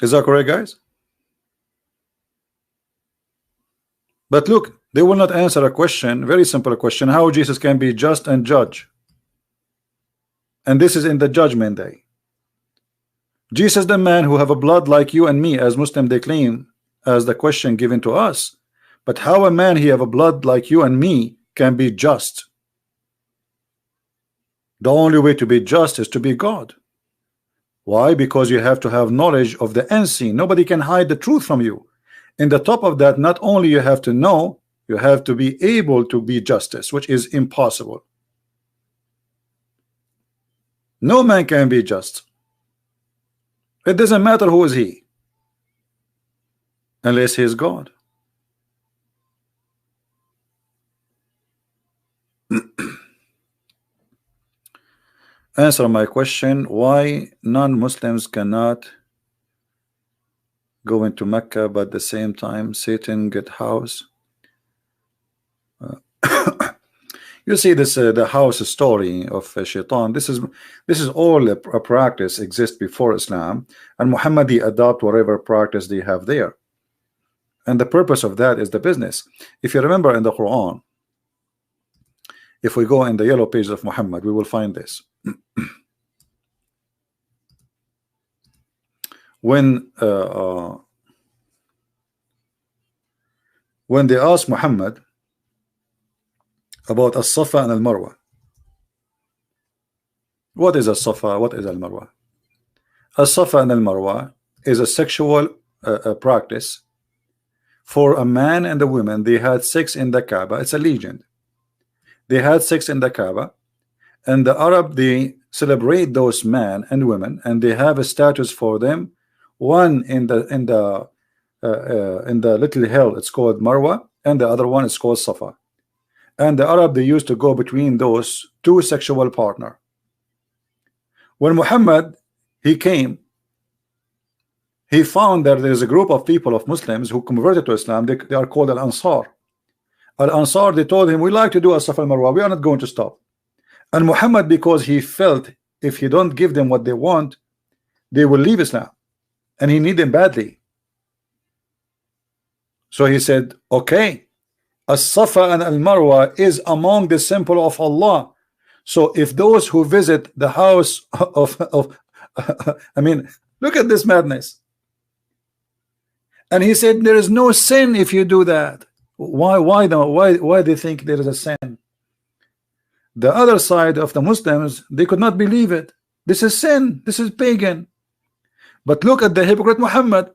A: Is that correct, guys? But look, they will not answer a question, very simple question, how Jesus can be just and judge. And this is in the judgment day. Jesus, the man who have a blood like you and me, as Muslim they claim, as the question given to us. But how a man he have a blood like you and me can be just? The only way to be just is to be God. Why? Because you have to have knowledge of the unseen. Nobody can hide the truth from you. In the top of that, not only you have to know, you have to be able to be justice, which is impossible. No man can be just. It doesn't matter who is he, unless he is God. Answer my question, why non-Muslims cannot go into Mecca, but at the same time Satan get house? You see this the house story of Shaitan. This is all a practice exists before Islam, and Muhammad adopt whatever practice they have there, and the purpose of that is the business. If you remember in the Quran, if we go in the yellow page of Muhammad, we will find this. When they asked Muhammad about As-Safa and Al-Marwa, what is As-Safa, what is Al-Marwa? As-Safa and Al-Marwa is a sexual practice for a man and a woman. They had sex in the Kaaba. It's a legend. They had sex in the Kaaba, and the Arab, they celebrate those men and women, and they have a status for them. One in the little hill, it's called Marwa, and the other one is called Safa. And the Arab, they used to go between those two sexual partner. When Muhammad he came, he found that there is a group of people, of Muslims, who converted to Islam. They are called Al-Ansar. Al-Ansar, they told him, we like to do As-Safa al-Marwa, we are not going to stop. And Muhammad, because he felt if he don't give them what they want, they will leave Islam, and he need them badly. So he said, okay, As-Safa and Al-Marwa is among the symbol of Allah. So if those who visit the house of I mean, look at this madness. And he said there is no sin if you do that. Why do you think there is a sin? The other side of the Muslims, they could not believe it. This is sin, this is pagan. But look at the hypocrite Muhammad.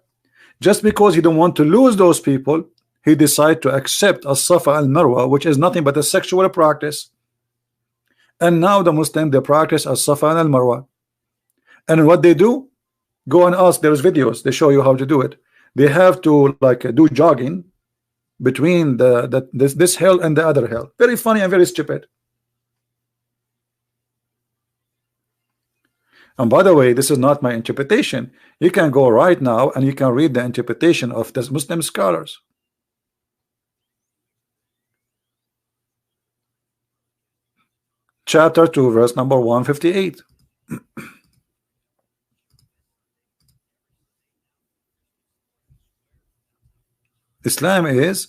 A: Just because he don't want to lose those people, he decided to accept as-Safa al-Marwa, which is nothing but a sexual practice. And now the Muslim, they practice as-Safa and al-Marwa. And what they do, go and ask, there's videos, they show you how to do it. They have to like do jogging between this hill and the other hill. Very funny and very stupid. And by the way, this is not my interpretation. You can go right now and you can read the interpretation of the Muslim scholars. Chapter 2, verse number 158. Islam is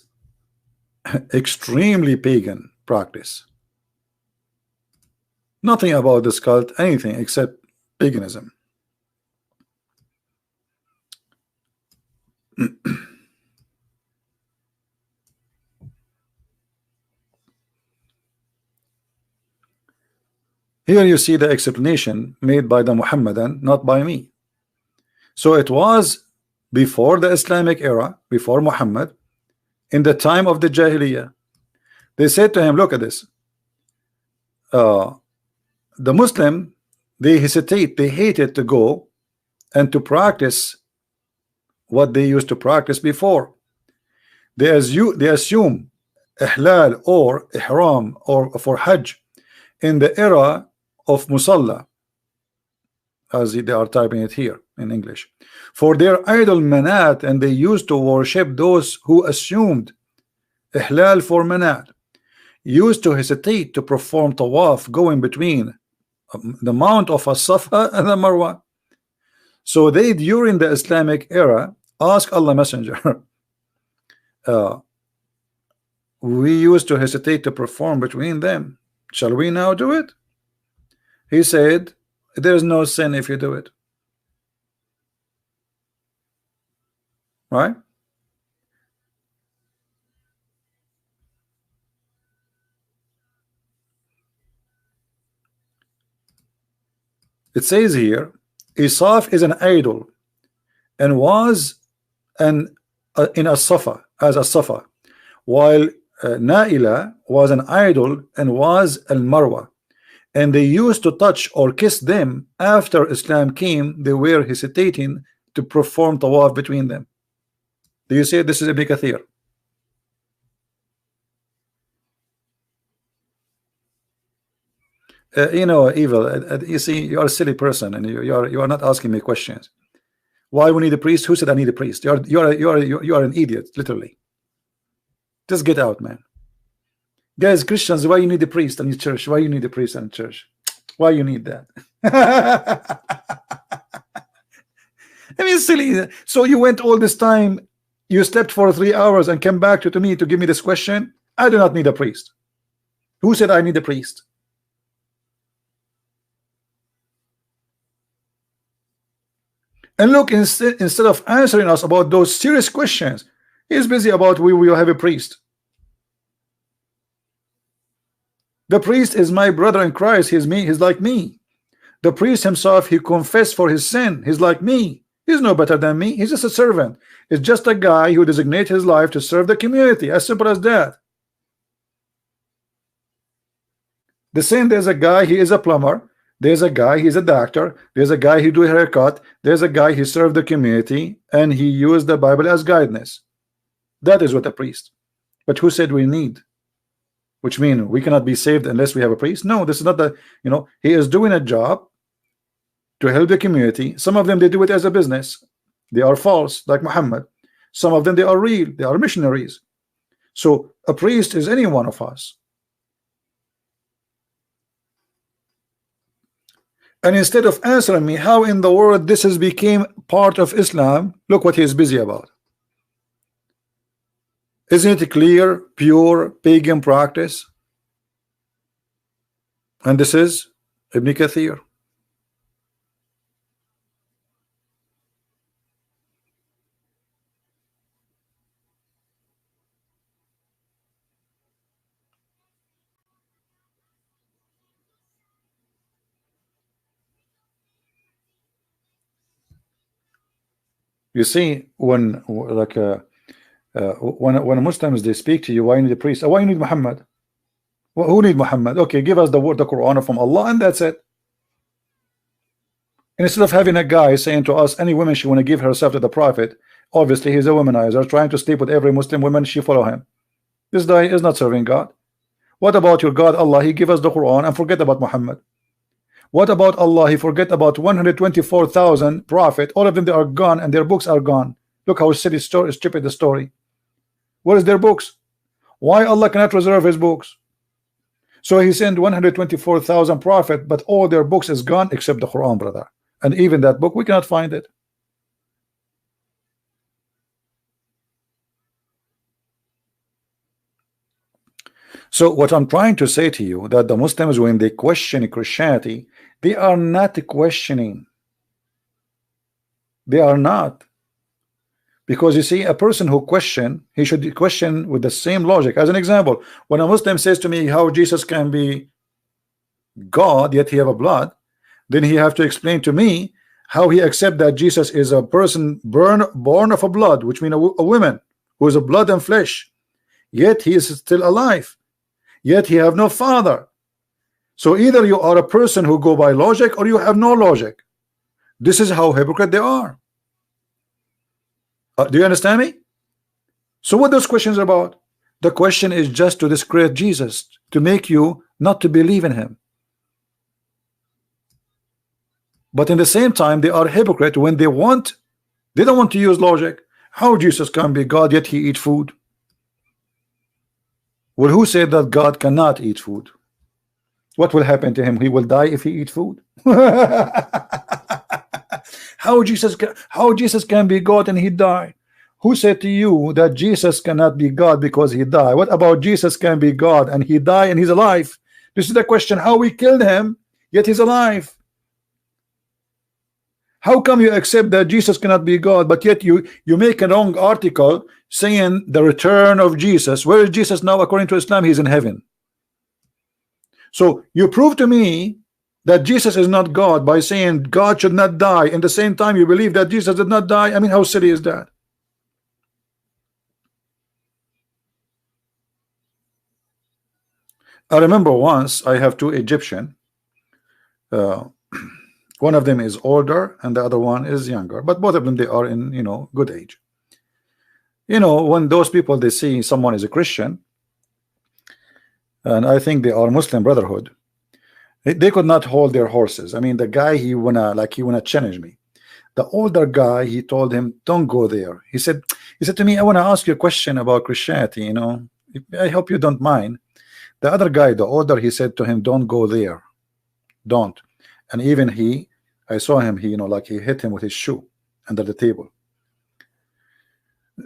A: extremely pagan practice. Nothing about this cult, anything except paganism. Here you see the explanation made by the Muhammadan, not by me. So it was before the Islamic era, before Muhammad, in the time of the Jahiliyyah. They said to him, look at this. The Muslim, they hesitate, they hated to go and to practice what they used to practice before. They assume ihlal or ihram or for Hajj in the era of Musalla, as they are typing it here in English, for their idol Manat, and they used to worship those who assumed ihlal for Manat, used to hesitate to perform tawaf going between the mount of as-Safa and the Marwa. So they, during the Islamic era, ask Allah Messenger, we used to hesitate to perform between them, shall we now do it? He said, there's no sin if you do it. Right? It says here, Isaf is an idol and was in as-Safa, as as-Safa, while Naila was an idol and was al-Marwa, and they used to touch or kiss them. After Islam came, they were hesitating to perform tawaf between them. Do you say this is Ibn Kathir? You know, evil. You see, you are a silly person, and you are not asking me questions. Why we need a priest? Who said I need a priest? You are an idiot, literally. Just get out, man. Guys, Christians, why you need a priest in your church? Why you need a priest in church? Why you need that? I mean, silly. So you went all this time, you slept for 3 hours and came back to me to give me this question. I do not need a priest. Who said I need a priest? And look, instead of answering us about those serious questions, he's busy about we will have a priest. The priest is my brother in Christ. He's me. He's like me. The priest himself, he confessed for his sin. He's like me. He's no better than me. He's just a servant. It's just a guy who designates his life to serve the community. As simple as that. The same, there's a guy, he is a plumber. There's a guy, he's a doctor. There's a guy who do a haircut. There's a guy, he served the community, and he used the Bible as guidance. That is what a priest. But who said we need? Which means we cannot be saved unless we have a priest? No, this is not the, you know, he is doing a job to help the community. Some of them, they do it as a business. They are false, like Muhammad. Some of them, they are real. They are missionaries. So a priest is any one of us. And instead of answering me how in the world this has became part of Islam, look what he is busy about. Isn't it clear, pure pagan practice? And this is Ibn Kathir. You see, when like when Muslims they speak to you, why you need a priest? Why you need Muhammad? Who need Muhammad? Okay, give us the word, the Quran from Allah, and that's it. Instead of having a guy saying to us, any woman she want to give herself to the Prophet, obviously he's a womanizer, trying to sleep with every Muslim woman, she follow him. This guy is not serving God. What about your God Allah? He give us the Quran and forget about Muhammad. What about Allah? He forget about 124,000 prophet. All of them, they are gone and their books are gone. Look how stupid the story. What is their books? Why Allah cannot reserve his books? So he sent 124,000 prophet, but all their books is gone except the Quran, brother. And even that book, we cannot find it. So what I'm trying to say to you, that the Muslims, when they question Christianity, they are not questioning. They are not. Because you see, a person who question, he should question with the same logic. As an example, when a Muslim says to me how Jesus can be God, yet he have a blood, then he have to explain to me how he accept that Jesus is a person born of a blood, which means a woman who is a blood and flesh, yet he is still alive, yet he have no father. So either you are a person who go by logic or you have no logic. This is how hypocrite they are. Do you understand me? So what those questions are about? The question is just to discredit Jesus, to make you not to believe in him. But in the same time, they are hypocrite when they don't want to use logic. How Jesus can be God yet he eat food? Well, who said that God cannot eat food? What will happen to him? He will die if he eat food. How Jesus can be God and he die? Who said to you that Jesus cannot be God because he died? What about Jesus can be God and he died and he's alive? This is the question. How we killed him yet he's alive? How come you accept that Jesus cannot be God, but yet you make a wrong article saying the return of Jesus? Where is Jesus now? According to Islam, he's in heaven. So you prove to me that Jesus is not God by saying God should not die. In the same time, you believe that Jesus did not die. I mean, how silly is that? I remember once I have two Egyptian. One of them is older and the other one is younger, but both of them, they are in good age. When those people, they see someone is a Christian, and I think they are Muslim Brotherhood, they could not hold their horses. I mean, the guy, he wanna challenge me. The older guy, he told him, don't go there. He said to me, I want to ask you a question about Christianity, I hope you don't mind. The other guy, the older, he said to him, don't go there, don't. And even I saw him, he hit him with his shoe under the table.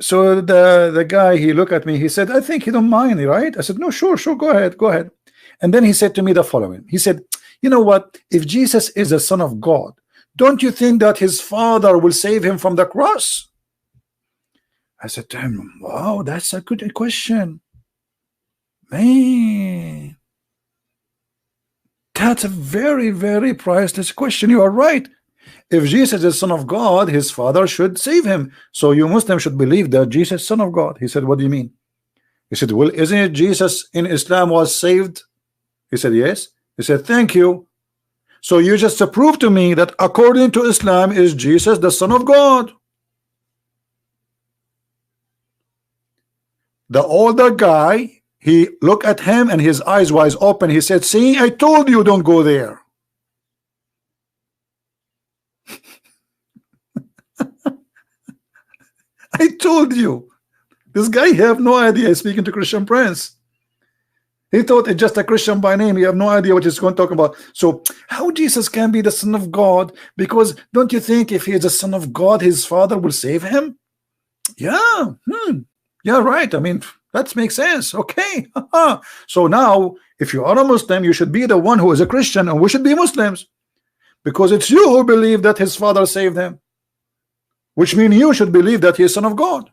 A: So the guy, he looked at me, he said, I think you don't mind, right? I said, no, sure, go ahead. And then he said to me the following. He said, you know what? If Jesus is the Son of God, don't you think that his Father will save him from the cross? I said to him, wow, that's a good question. Man, that's a very, very priceless question. You are right. If Jesus is Son of God, his Father should save him. So you Muslims should believe that Jesus is Son of God. He said, what do you mean? He said, well, isn't it Jesus in Islam was saved? He said, yes. He said, thank you. So you just prove to me that according to Islam is Jesus the Son of God. The older guy, he looked at him and his eyes wide open. He said, see, I told you don't go there. I told you. This guy, he have no idea he's speaking to Christian Prince. He thought it's just a Christian by name. You have no idea what he's going to talk about. So how Jesus can be the Son of God? Because don't you think if he is the Son of God, his Father will save him? Yeah. Yeah, right. I mean, that makes sense. Okay. So now, if you are a Muslim, you should be the one who is a Christian, and we should be Muslims. Because it's you who believe that his Father saved him. Which means you should believe that he is Son of God.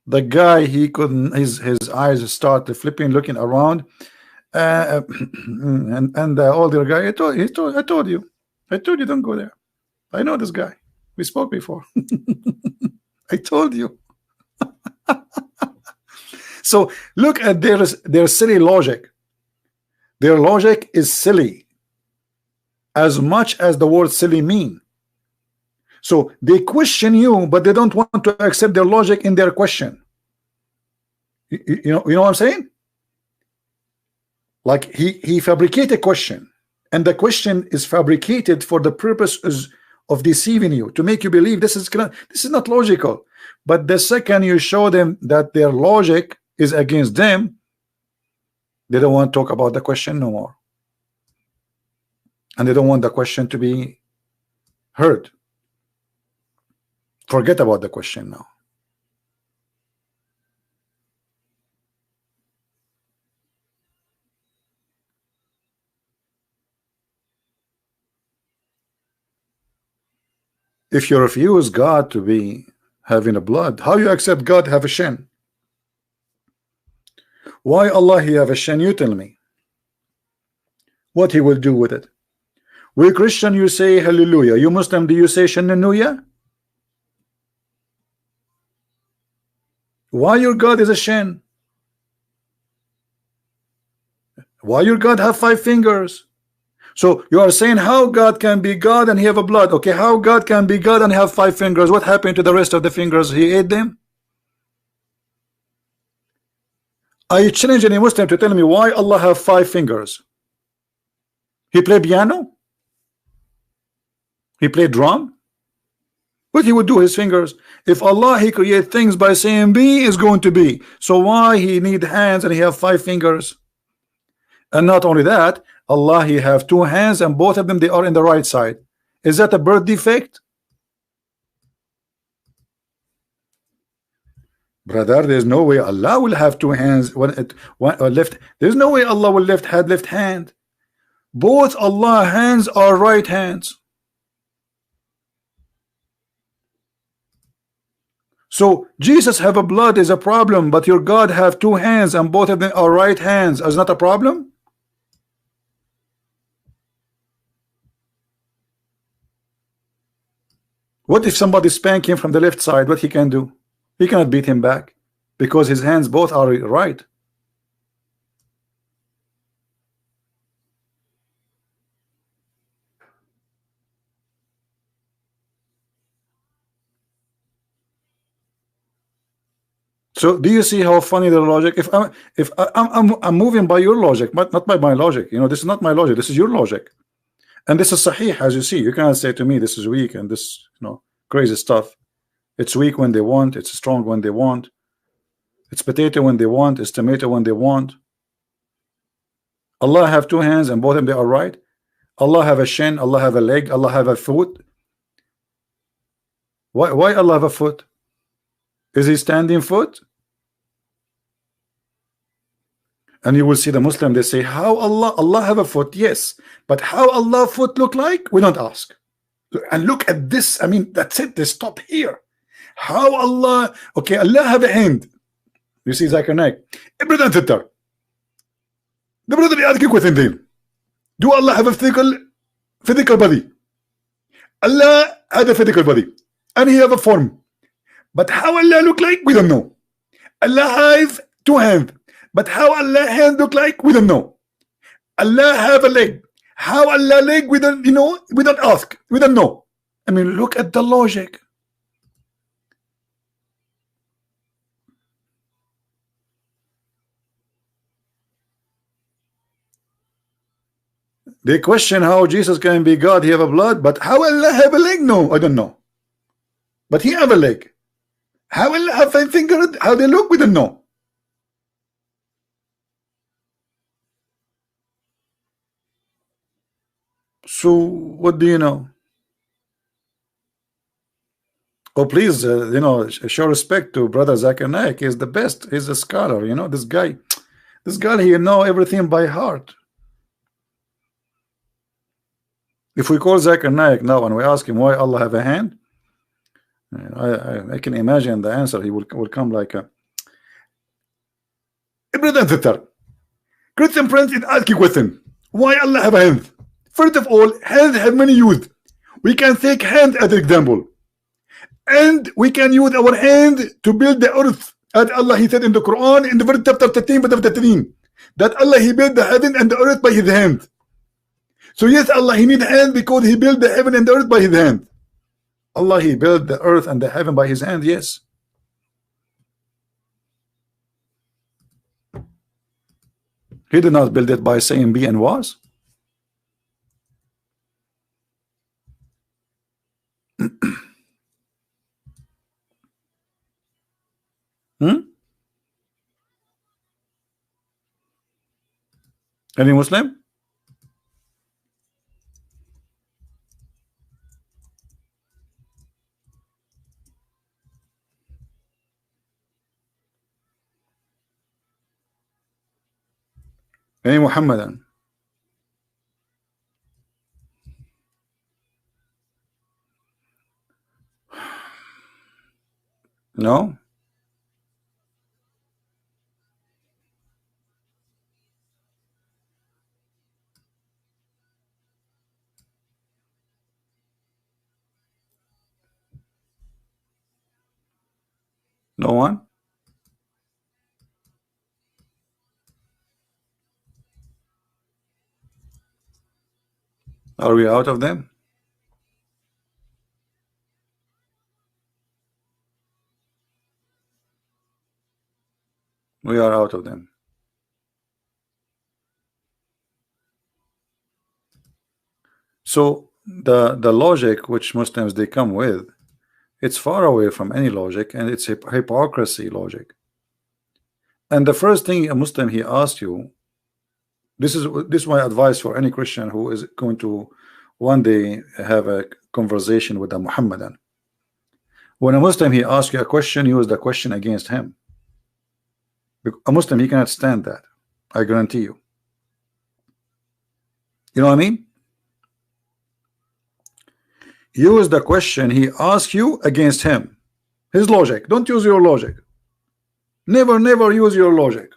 A: The guy, he couldn't, his eyes started flipping, looking around, and the older guy, I told you don't go there. I know this guy. We spoke before. I told you. So look at their silly logic. Their logic is silly as much as the word silly mean. So they question you, but they don't want to accept their logic in their question. You know what I'm saying? Like he fabricated a question, and the question is fabricated for the purpose of deceiving you, to make you believe this is not logical. But the second you show them that their logic is against them, they don't want to talk about the question no more, and they don't want the question to be heard. Forget about the question now. If you refuse God to be having a blood, how you accept God have a shin? Why Allah he have a shin? You tell me what he will do with it. We Christian, you say hallelujah. You Muslim, do you say shannuya? Why your God is a shin? Why your God have 5 fingers? So you are saying how God can be God and he have a blood. Okay, how God can be God and have 5 fingers? What happened to the rest of the fingers? He ate them? I challenge any Muslim to tell me why Allah have 5 fingers. He play piano? He play drum? What he would do his fingers? If Allah he create things by saying be is going to be, so why he need hands and he have 5 fingers? And not only that, Allah he have 2 hands and both of them they are in the right side. Is that a birth defect? Brother, there's no way Allah will have 2 hands one left. There's no way Allah will left hand. Both Allah hands are right hands. So Jesus have a blood is a problem, but your God have 2 hands and both of them are right hands is not a problem? What if somebody spank him from the left side? What he can do? He cannot beat him back because his hands both are right. So do you see how funny the logic? If I'm moving by your logic, but not by my logic. You know, this is not my logic. This is your logic, and this is sahih. As you see, you cannot say to me this is weak and this crazy stuff. It's weak when they want. It's strong when they want. It's potato when they want. It's tomato when they want. Allah have 2 hands and both of them they are right. Allah have a shin. Allah have a leg. Allah have a foot. Why Allah have a foot? Is he standing foot? And you will see the Muslim, they say, how Allah have a foot? Yes, but how Allah foot look like? We don't ask. And look at this. I mean, that's it. They stop here. How Allah, okay, Allah have a hand. You see Zakir Naik. ابرد أنت التر. The brother يأتيك within them. Do Allah have a physical body? Allah had a physical body. And he have a form. But how Allah look like? We don't know. Allah have 2 hands. But how Allah hand look like? We don't know. Allah have a leg. How Allah leg? We don't, we don't ask. We don't know. I mean, look at the logic. They question how Jesus can be God. He have a blood, but how Allah have a leg? No, I don't know. But he have a leg. How Allah have 5 fingers? How they look? We don't know. So what do you know? Oh, please, show respect to brother Zakir Naik. He's the best. He's a scholar. This guy he know everything by heart. If we call Zakir Naik now and we ask him why Allah have a hand, I can imagine the answer. He will come like a Christian friends is asking question, why Allah have a hand? First of all, hands have many used.
B: We can take hand as an example, and we can use our hand to build the earth. As Allah He said in the Quran in the verse chapter 13 verse 13 that Allah He built the heaven and the earth by His hand. So yes, Allah He need hand because He built the heaven and the earth by His hand.
A: Allah He built the earth and the heaven by His hand. Yes. He did not build it by saying be and was. Any Muslim? Any Muhammadan? No? No one? Are we out of them? We are out of them. So the logic which Muslims they come with, it's far away from any logic, and it's hypocrisy logic. And the first thing a Muslim he asks you, this is my advice for any Christian who is going to one day have a conversation with a Muhammadan. When a Muslim he asks you a question, use the question against him. A Muslim he cannot stand that, I guarantee you. You know what I mean? Use the question he asks you against him, his logic. Don't use your logic. Never use your logic.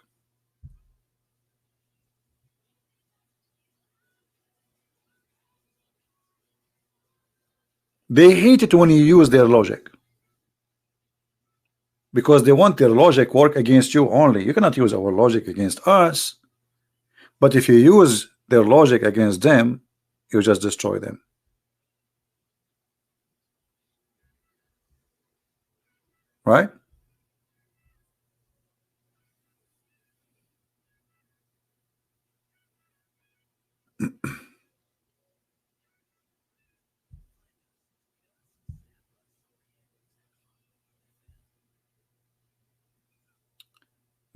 A: They hate it when you use their logic, because they want their logic work against you only. You cannot use our logic against us, but if you use their logic against them, you just destroy them. Right?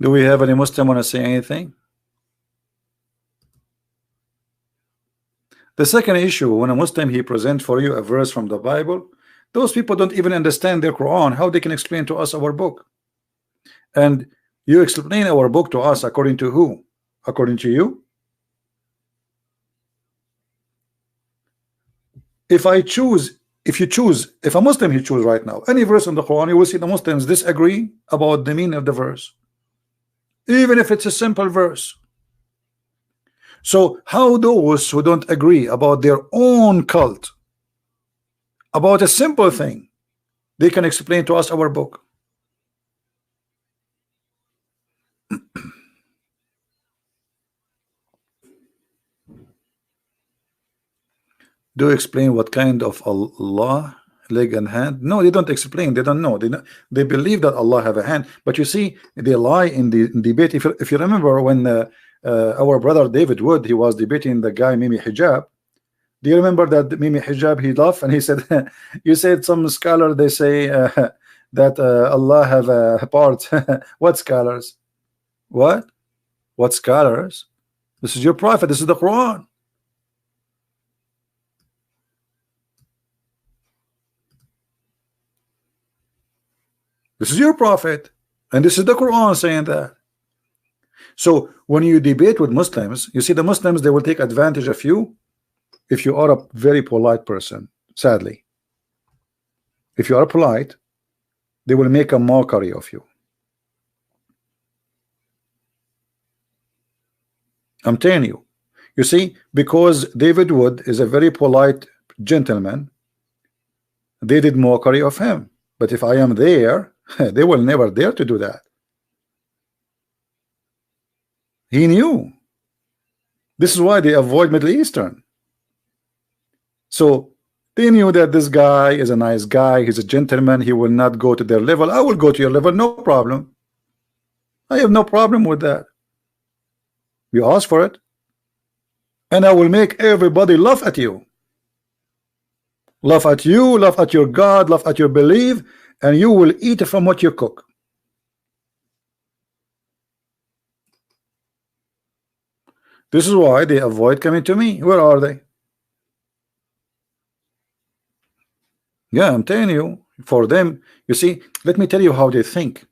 A: Do we have any Muslim want to say anything? The second issue, when a Muslim he present for you a verse from the Bible, those people don't even understand their Quran. How they can explain to us our book? And you explain our book to us according to who? According to you? If you choose, if a Muslim he choose right now any verse in the Quran, you will see the Muslims disagree about the meaning of the verse, even if it's a simple verse. So how those who don't agree about their own cult, about a simple thing, they can explain to us our book? Do you explain what kind of Allah leg and hand? No, they don't explain. They don't know. They believe that Allah have a hand, but you see, they lie in the debate. If you remember when our brother David Wood, he was debating the guy Mimi Hijab. Do you remember that Mimi Hijab, he laughed and he said, you said some scholar they say that Allah have a part. What scholars? What scholars? This is your prophet. This is the Quran. This is your prophet, and this is the Quran saying that. So when you debate with Muslims, you see the Muslims, they will take advantage of you if you are a very polite person. Sadly, if you are polite, they will make a mockery of you. I'm telling you. You see, because David Wood is a very polite gentleman, They did mockery of him. But if I am there, they will never dare to do that. He knew. This is why they avoid Middle Eastern. So they knew that this guy is a nice guy, he's a gentleman, he will not go to their level. I will go to your level, no problem. I have no problem with that. You ask for it, and I will make everybody laugh at you. Laugh at you, laugh at your God, laugh at your belief, and you will eat from what you cook. This is why they avoid coming to me. Where are they? Yeah, I'm telling you, for them, you see, let me tell you how they think.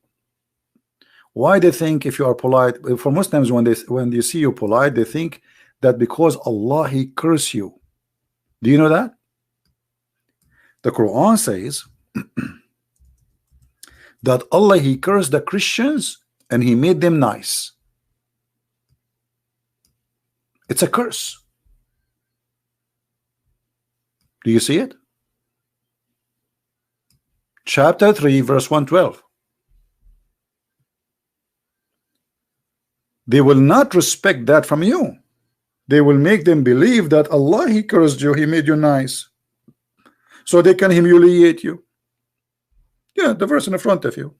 A: Why they think if you are polite. For Muslims, when they see you polite, they think that because Allah He curse you. Do you know that? The Quran says that Allah He cursed the Christians and He made them nice. It's a curse. Do you see it? Chapter 3 verse 112. They will not respect that from you. They will make them believe that Allah He cursed you, He made you nice, so they can humiliate you. Yeah, the verse in the front of you.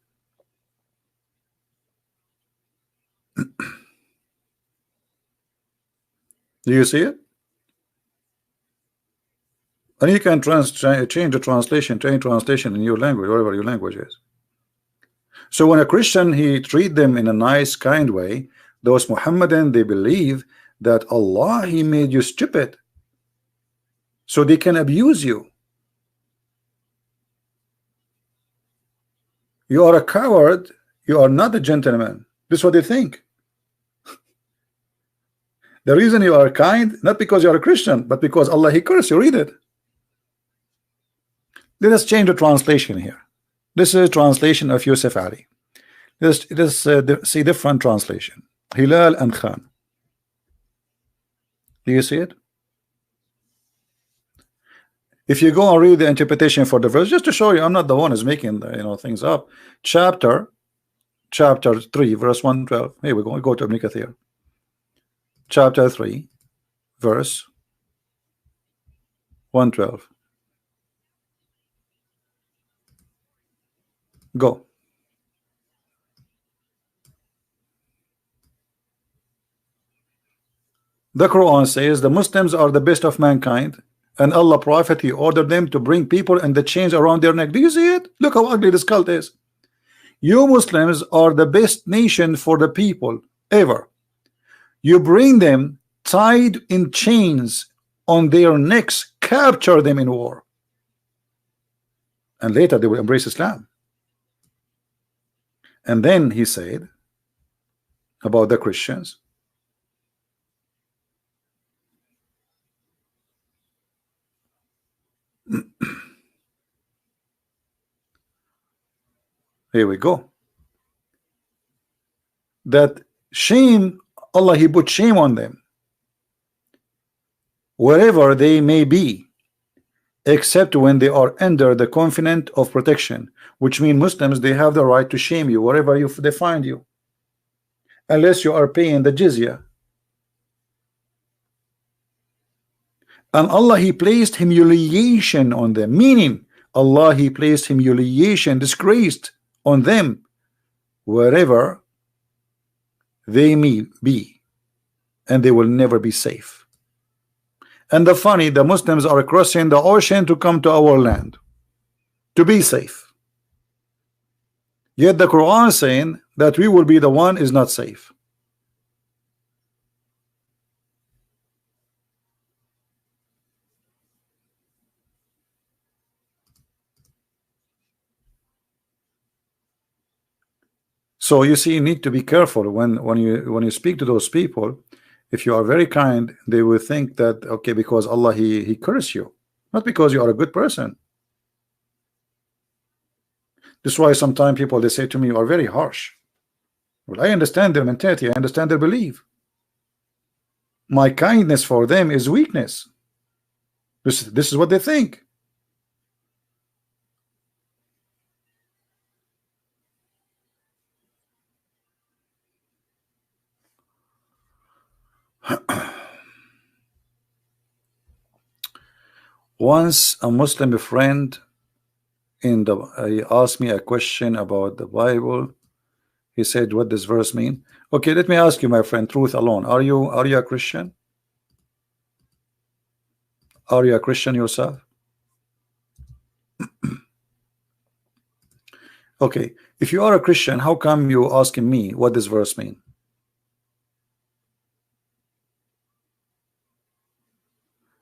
A: Do you see it? And you can change the translation, change translation in your language, whatever your language is. So when a Christian, he treat them in a nice, kind way, those Muhammadan, they believe that Allah He made you stupid, so they can abuse you. You are a coward, you are not a gentleman. This is what they think. The reason you are kind, not because you are a Christian, but because Allah He cursed you. Read it. Let us change the translation here. This is a translation of Yusuf Ali. Let's see different translation. Hilal and Khan. Do you see it? If you go and read the interpretation for the verse, just to show you, I'm not the one who's making the, things up. Chapter 3, verse 112. Here we go. We go to Ibn Kathir. Chapter 3, verse 112. Go. The Quran says the Muslims are the best of mankind, and Allah Prophet He ordered them to bring people and the chains around their neck. Do you see it? Look how ugly this cult is. You Muslims are the best nation for the people ever. You bring them tied in chains on their necks, capture them in war, and later they will embrace Islam. And then he said about the Christians, here we go, that shame, Allah He put shame on them wherever they may be, except when they are under the covenant of protection, which means Muslims, they have the right to shame you wherever they find you, unless you are paying the jizya. And Allah He placed humiliation on them, meaning Allah He placed humiliation, disgraced on them wherever they may be, and they will never be safe. And the funny, the Muslims are crossing the ocean to come to our land to be safe, yet the Quran saying that we will be the one is not safe. So you see, you need to be careful when you speak to those people. If you are very kind, they will think that okay, because Allah He cursed you, not because you are a good person. This is why sometimes people, they say to me, you are very harsh. Well, I understand their mentality, I understand their belief. My kindness for them is weakness. This is what they think. Once a Muslim friend he asked me a question about the Bible. He said, what does verse mean? Okay, let me ask you, my friend, truth alone. Are you a Christian? Are you a Christian yourself? Okay, if you are a Christian, how come you asking me what does verse mean?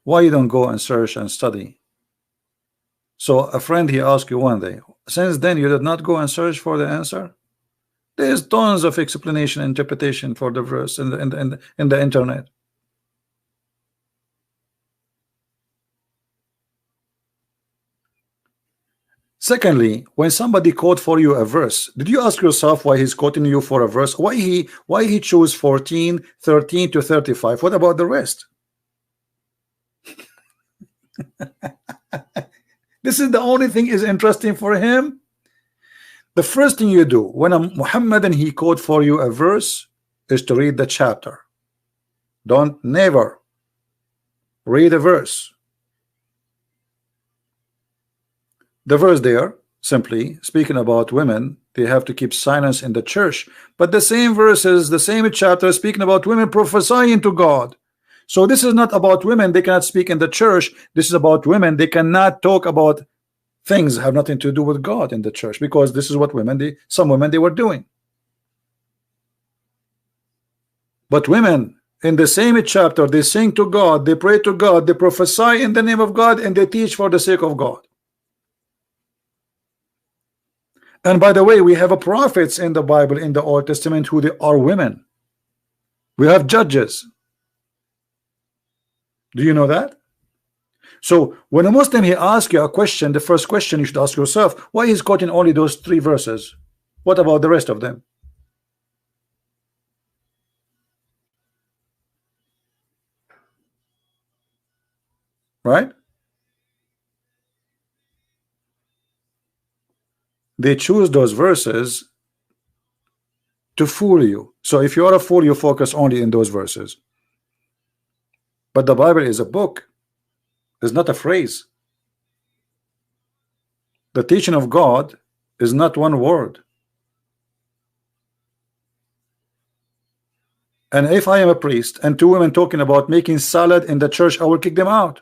A: Why you don't go and search and study? So a friend, he asked you one day. Since then, you did not go and search for the answer? There's tons of explanation, interpretation for the verse in the internet. Secondly, when somebody quote for you a verse, did you ask yourself why he's quoting you for a verse? Why he chose 14, 13 to 35? What about the rest? This is the only thing is interesting for him. The first thing you do when a Muhammadan he quote for you a verse is to read the chapter. Don't never read a verse. The verse there simply speaking about women, they have to keep silence in the church, but the same verses, the same chapter speaking about women prophesying to God. So this is not about women, they cannot speak in the church. This is about women, they cannot talk about things have nothing to do with God in the church, because this is what some women they were doing. But women in the same chapter, they sing to God, they pray to God, they prophesy in the name of God, and they teach for the sake of God. And by the way, we have a prophets in the Bible, in the Old Testament, who they are women. We have judges. Do you know that? So when a Muslim he asks you a question, the first question you should ask yourself, why he's quoting only those 3 verses? What about the rest of them? Right? They choose those verses to fool you. So if you are a fool, you focus only in those verses. But the Bible is a book. It's not a phrase. The teaching of God is not one word. And if I am a priest and 2 women talking about making salad in the church, I will kick them out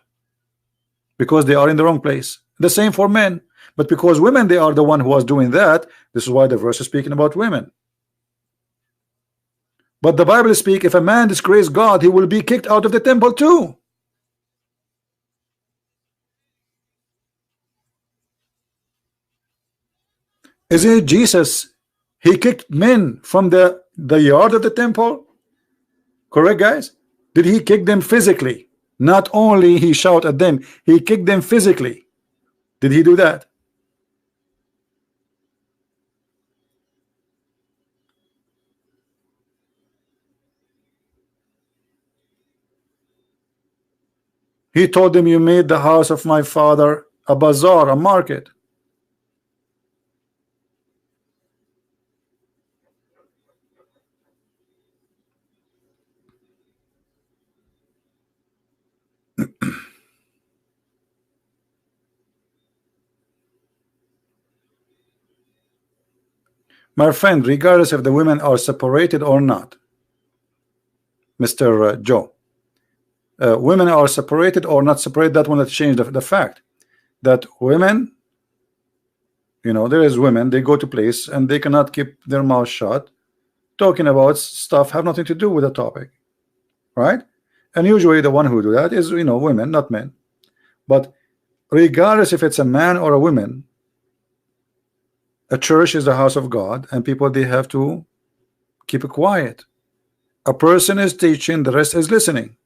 A: because they are in the wrong place. The same for men, but because women they are the one who was doing that, this is why the verse is speaking about women. But the Bible speaks, if a man disgraces God, he will be kicked out of the temple too. Isn't it Jesus? He kicked men from the yard of the temple. Correct, guys? Did he kick them physically? Not only he shouted at them, he kicked them physically. Did he do that? He told them, you made the house of my father a bazaar, a market. My friend, regardless if the women are separated or not, Mr. Joe, women are separated or not separated, that will not change the fact that women, you know, there is women, they go to place and they cannot keep their mouth shut, talking about stuff have nothing to do with the topic, right? And usually the one who do that is, you know, women, not men. But regardless if it's a man or a woman, a church is the house of God, and people they have to keep it quiet. A person is teaching, the rest is listening.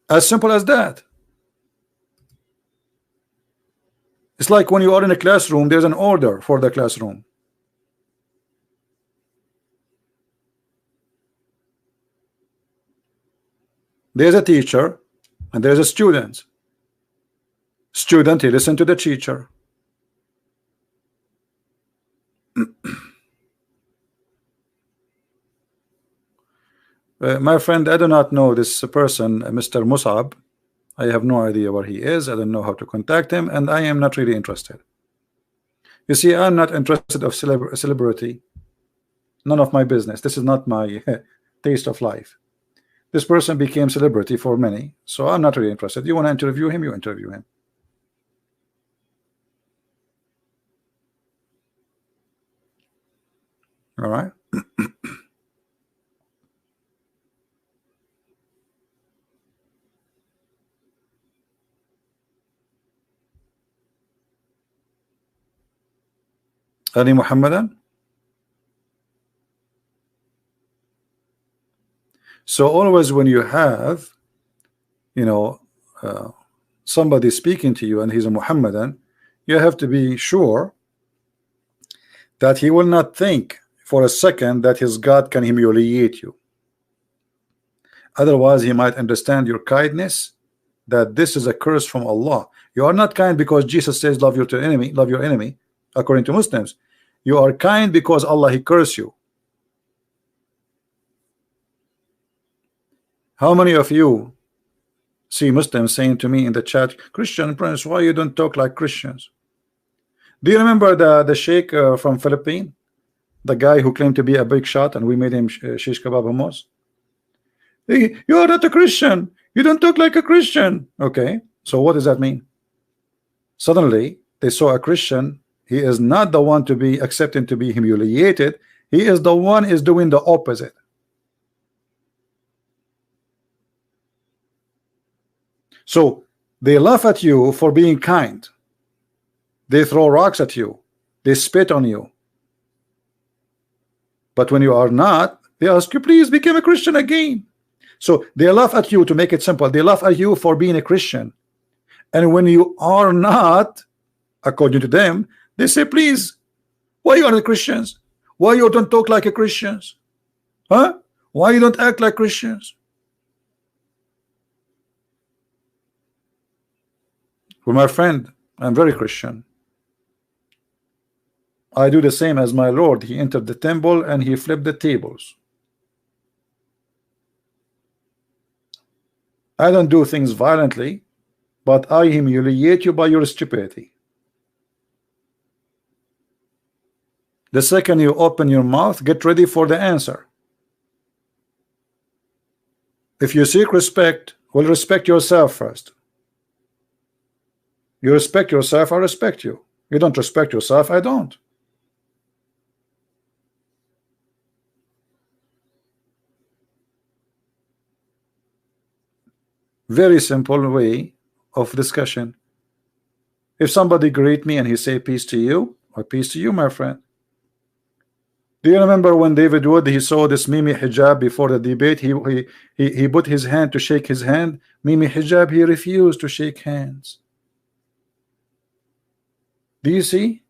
A: As simple as that. It's like when you are in a classroom, there's an order for the classroom. There's a teacher and there's a student. Student, he listen to the teacher. My friend, I do not know this person, Mr. Musab. I have no idea where he is. I don't know how to contact him, and I am not really interested. You see, I'm not interested of celebrity. None of my business. This is not my taste of life. This person became celebrity for many, so I'm not really interested. You want to interview him, you interview him. All right. Ali Muhammadan. So always when you have, you know, somebody speaking to you and he's a Muhammadan, you have to be sure that he will not think for a second that his God can humiliate you. Otherwise he might understand your kindness, that this is a curse from Allah. You are not kind because Jesus says love your enemy, love your enemy, according to Muslims. You are kind because Allah he cursed you. How many of you see Muslims saying to me in the chat, Christian Prince, why you don't talk like Christians? Do you remember the sheikh from Philippines, the guy who claimed to be a big shot and we made him shish kebab hummus? You are not a Christian, you don't talk like a Christian. Okay, so what does that mean? Suddenly they saw a Christian, he is not the one to be accepting to be humiliated, he is the one is doing the opposite. So they laugh at you for being kind, they throw rocks at you, they spit on you, but when you are not, they ask you please become a Christian again. So they laugh at you, to make it simple, they laugh at you for being a Christian, and when you are not, according to them, they say please, why you are the Christians, why you don't talk like a Christians, huh? Why you don't act like Christians? Well, my friend, I'm very Christian. I do the same as my Lord. He entered the temple and he flipped the tables. I don't do things violently, but I humiliate you by your stupidity. The second you open your mouth, get ready for the answer. If you seek respect, well, respect yourself first. You respect yourself, I respect you. You don't respect yourself, I don't. Very simple way of discussion. If somebody greet me and he say peace to you, or peace to you, my friend. Do you remember when David Wood, he saw this Mimi hijab before the debate, he put his hand to shake his hand, Mimi hijab, he refused to shake hands. Do you see?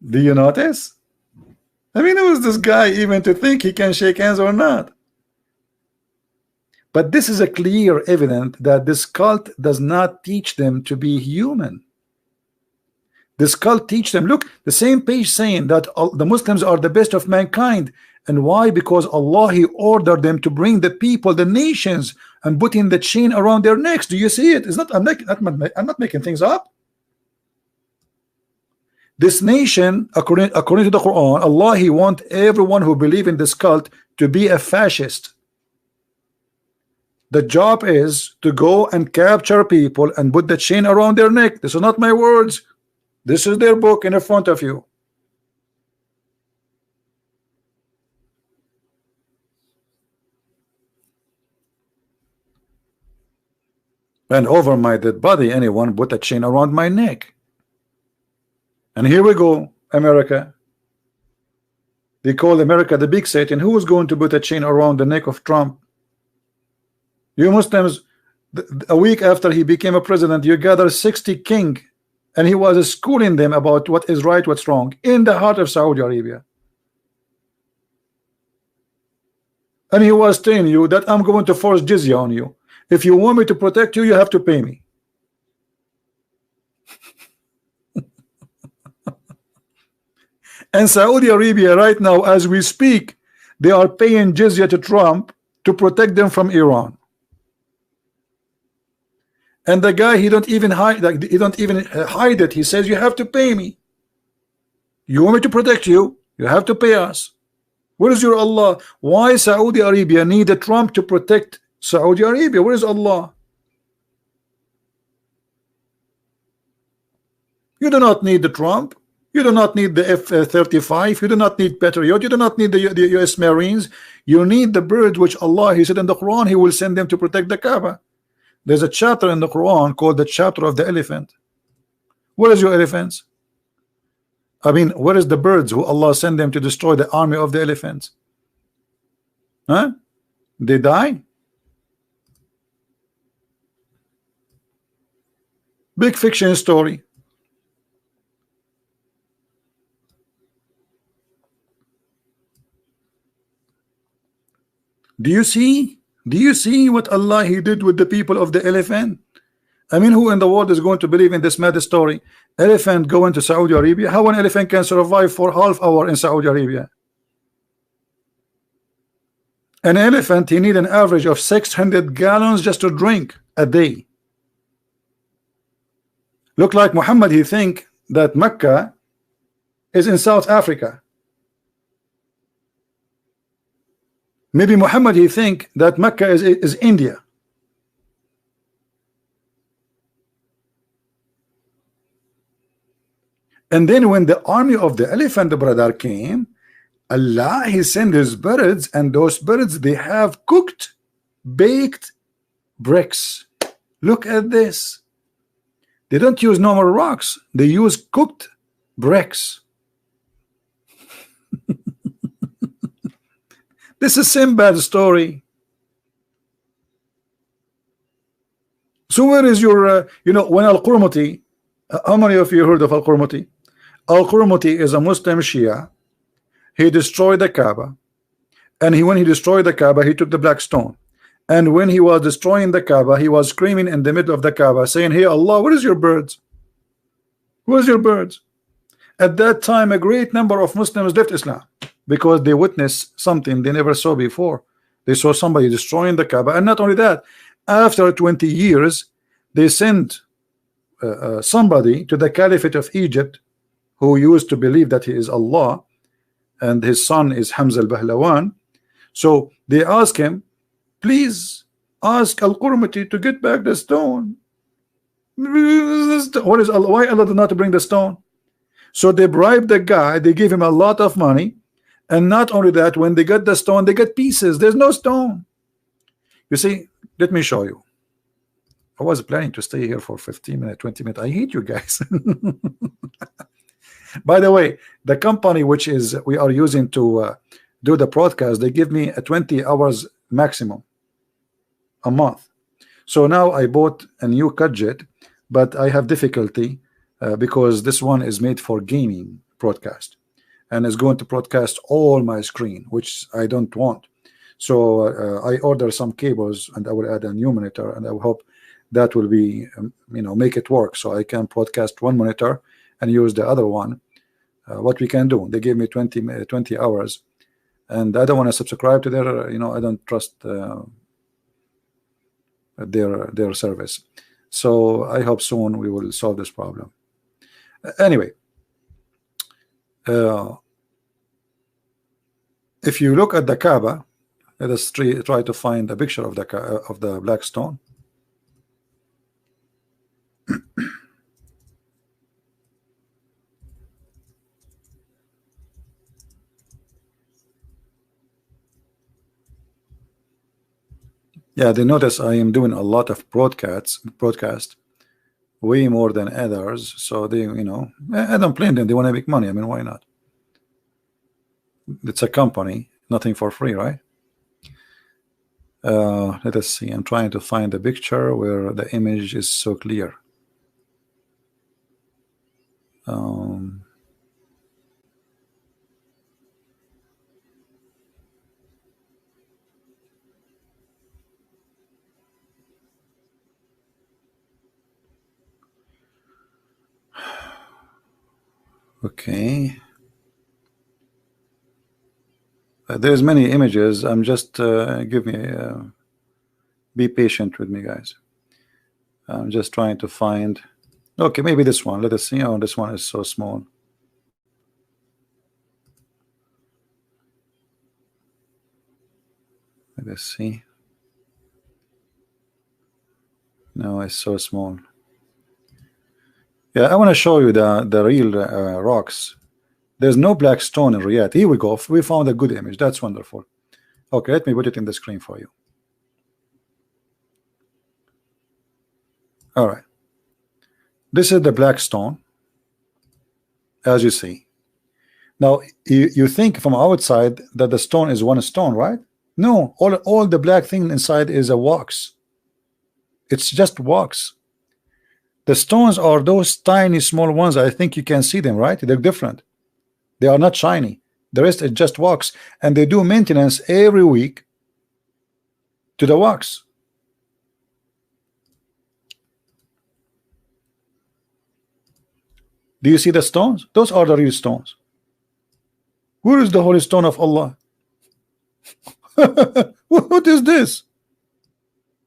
A: Do you notice? I mean, who is this guy even to think he can shake hands or not? But this is a clear evidence that this cult does not teach them to be human. This cult teach them, look, the same page saying that the Muslims are the best of mankind. And why? Because Allah he ordered them to bring the people, the nations, and putting the chain around their necks. Do you see it? It's not, I'm not making things up. This nation, according to the Quran, Allah he want everyone who believe in this cult to be a fascist. The job is to go and capture people and put the chain around their neck. This is not my words. This is their book in front of you. And over my dead body, anyone put a chain around my neck. And here we go, America. They call America the big Satan. Who is going to put a chain around the neck of Trump? You Muslims, a week after he became a president, you gather 60 king, and he was schooling them about what is right, what's wrong, in the heart of Saudi Arabia. And he was telling you that I'm going to force jizya on you. If you want me to protect you, you have to pay me. And Saudi Arabia right now, as we speak, They are paying jizya to Trump to protect them from Iran. And the guy, he don't even hide, like, he don't even hide it. He says, you have to pay me. You want me to protect you? You have to pay us. Where is your Allah? Why Saudi Arabia needed Trump to protect Saudi Arabia? Where is Allah? You do not need the Trump. You do not need the F-35. You do not need Patriot. You do not need the US Marines. You need the birds which Allah, he said in the Quran, he will send them to protect the Kaaba. There's a chapter in the Quran called the chapter of the elephant. Where is your elephants? I mean, where is the birds who Allah sent them to destroy the army of the elephants? Huh? They die? Big fiction story. Do you see? Do you see what Allah he did with the people of the elephant? I mean, who in the world is going to believe in this mad story? Elephant going to Saudi Arabia? How an elephant can survive for half hour in Saudi Arabia? An elephant, he need an average of 600 gallons just to drink a day. Look like Muhammad, he think that Mecca is in South Africa. Maybe Muhammad, he think that Mecca is India. And then when the army of the elephant, brother, came, Allah, he sent his birds, and those birds, they have cooked, baked bricks. Look at this. They don't use normal rocks. They use cooked bricks. This is Sinbad story. So where is your, you know, when Al-Qurmuti, how many of you heard of Al-Qurmuti? Al-Qurmuti is a Muslim Shia. He destroyed the Kaaba, and when he destroyed the Kaaba, he took the black stone, and when he was destroying the Kaaba, he was screaming in the middle of the Kaaba, saying, hey Allah, where is your birds? Where's your birds? At that time, a great number of Muslims left Islam because they witnessed something they never saw before. They saw somebody destroying the Kaaba, and not only that, after 20 years, they sent somebody to the Caliphate of Egypt who used to believe that he is Allah, and his son is Hamza al-Bahlawan. So they ask him, please ask Al-Qurmuti to get back the stone. What is Allah? Why Allah did not bring the stone? So they bribed the guy, they gave him a lot of money, and not only that, when they got the stone, they got pieces. There's no stone. You see, let me show you. I was planning to stay here for 15 minutes, 20 minutes. I hate you guys. By the way, the company which is we are using to do the broadcast, they give me a 20 hours maximum a month. So now I bought a new gadget, but I have difficulty because this one is made for gaming broadcast, and is going to broadcast all my screen, which I don't want. So I order some cables, and I will add a new monitor, and I hope that will be you know, make it work so I can broadcast one monitor and use the other one. What we can do, they gave me 20 hours, and I don't want to subscribe to their, you know, I don't trust their service. So I hope soon we will solve this problem. Anyway, if you look at the Kaaba, let us try to find a picture of the black stone. Yeah, they notice I am doing a lot of broadcast way more than others, so they, you know, I don't blame them. They want to make money. I mean, why not? It's a company, nothing for free, right? Let us see. I'm trying to find a picture where the image is so clear. Okay. There's many images. I'm just give me be patient with me, guys. I'm just trying to find. Okay, maybe this one. Let us see. Oh, this one is so small. Let us see. No, it's so small. Yeah, I want to show you the real rocks. There's no black stone in Riyadh. Here we go. We found a good image. That's wonderful. Okay, let me put it in the screen for you. All right. This is the black stone, as you see. Now, you think from outside that the stone is one stone, right? No, all the black thing inside is a wax. It's just wax. The stones are those tiny small ones. I think you can see them, right? They're different. They are not shiny. The rest is just wax, and they do maintenance every week to the wax. Do you see the stones? Those are the real stones. Where is the holy stone of Allah? What is this?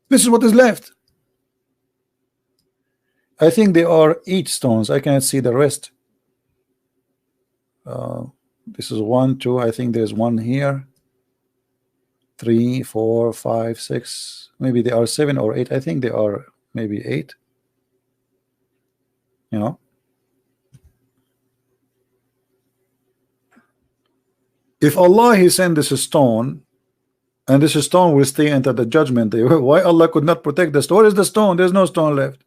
A: This is what is left. I think they are 8 stones. I cannot see the rest. This is 1, 2. I think there's one here. 3, 4, 5, 6. Maybe they are 7 or 8. I think they are maybe 8. You know. If Allah He sent this stone, and this stone will stay until the judgment day, why Allah could not protect the stone? Where is the stone? There's no stone left.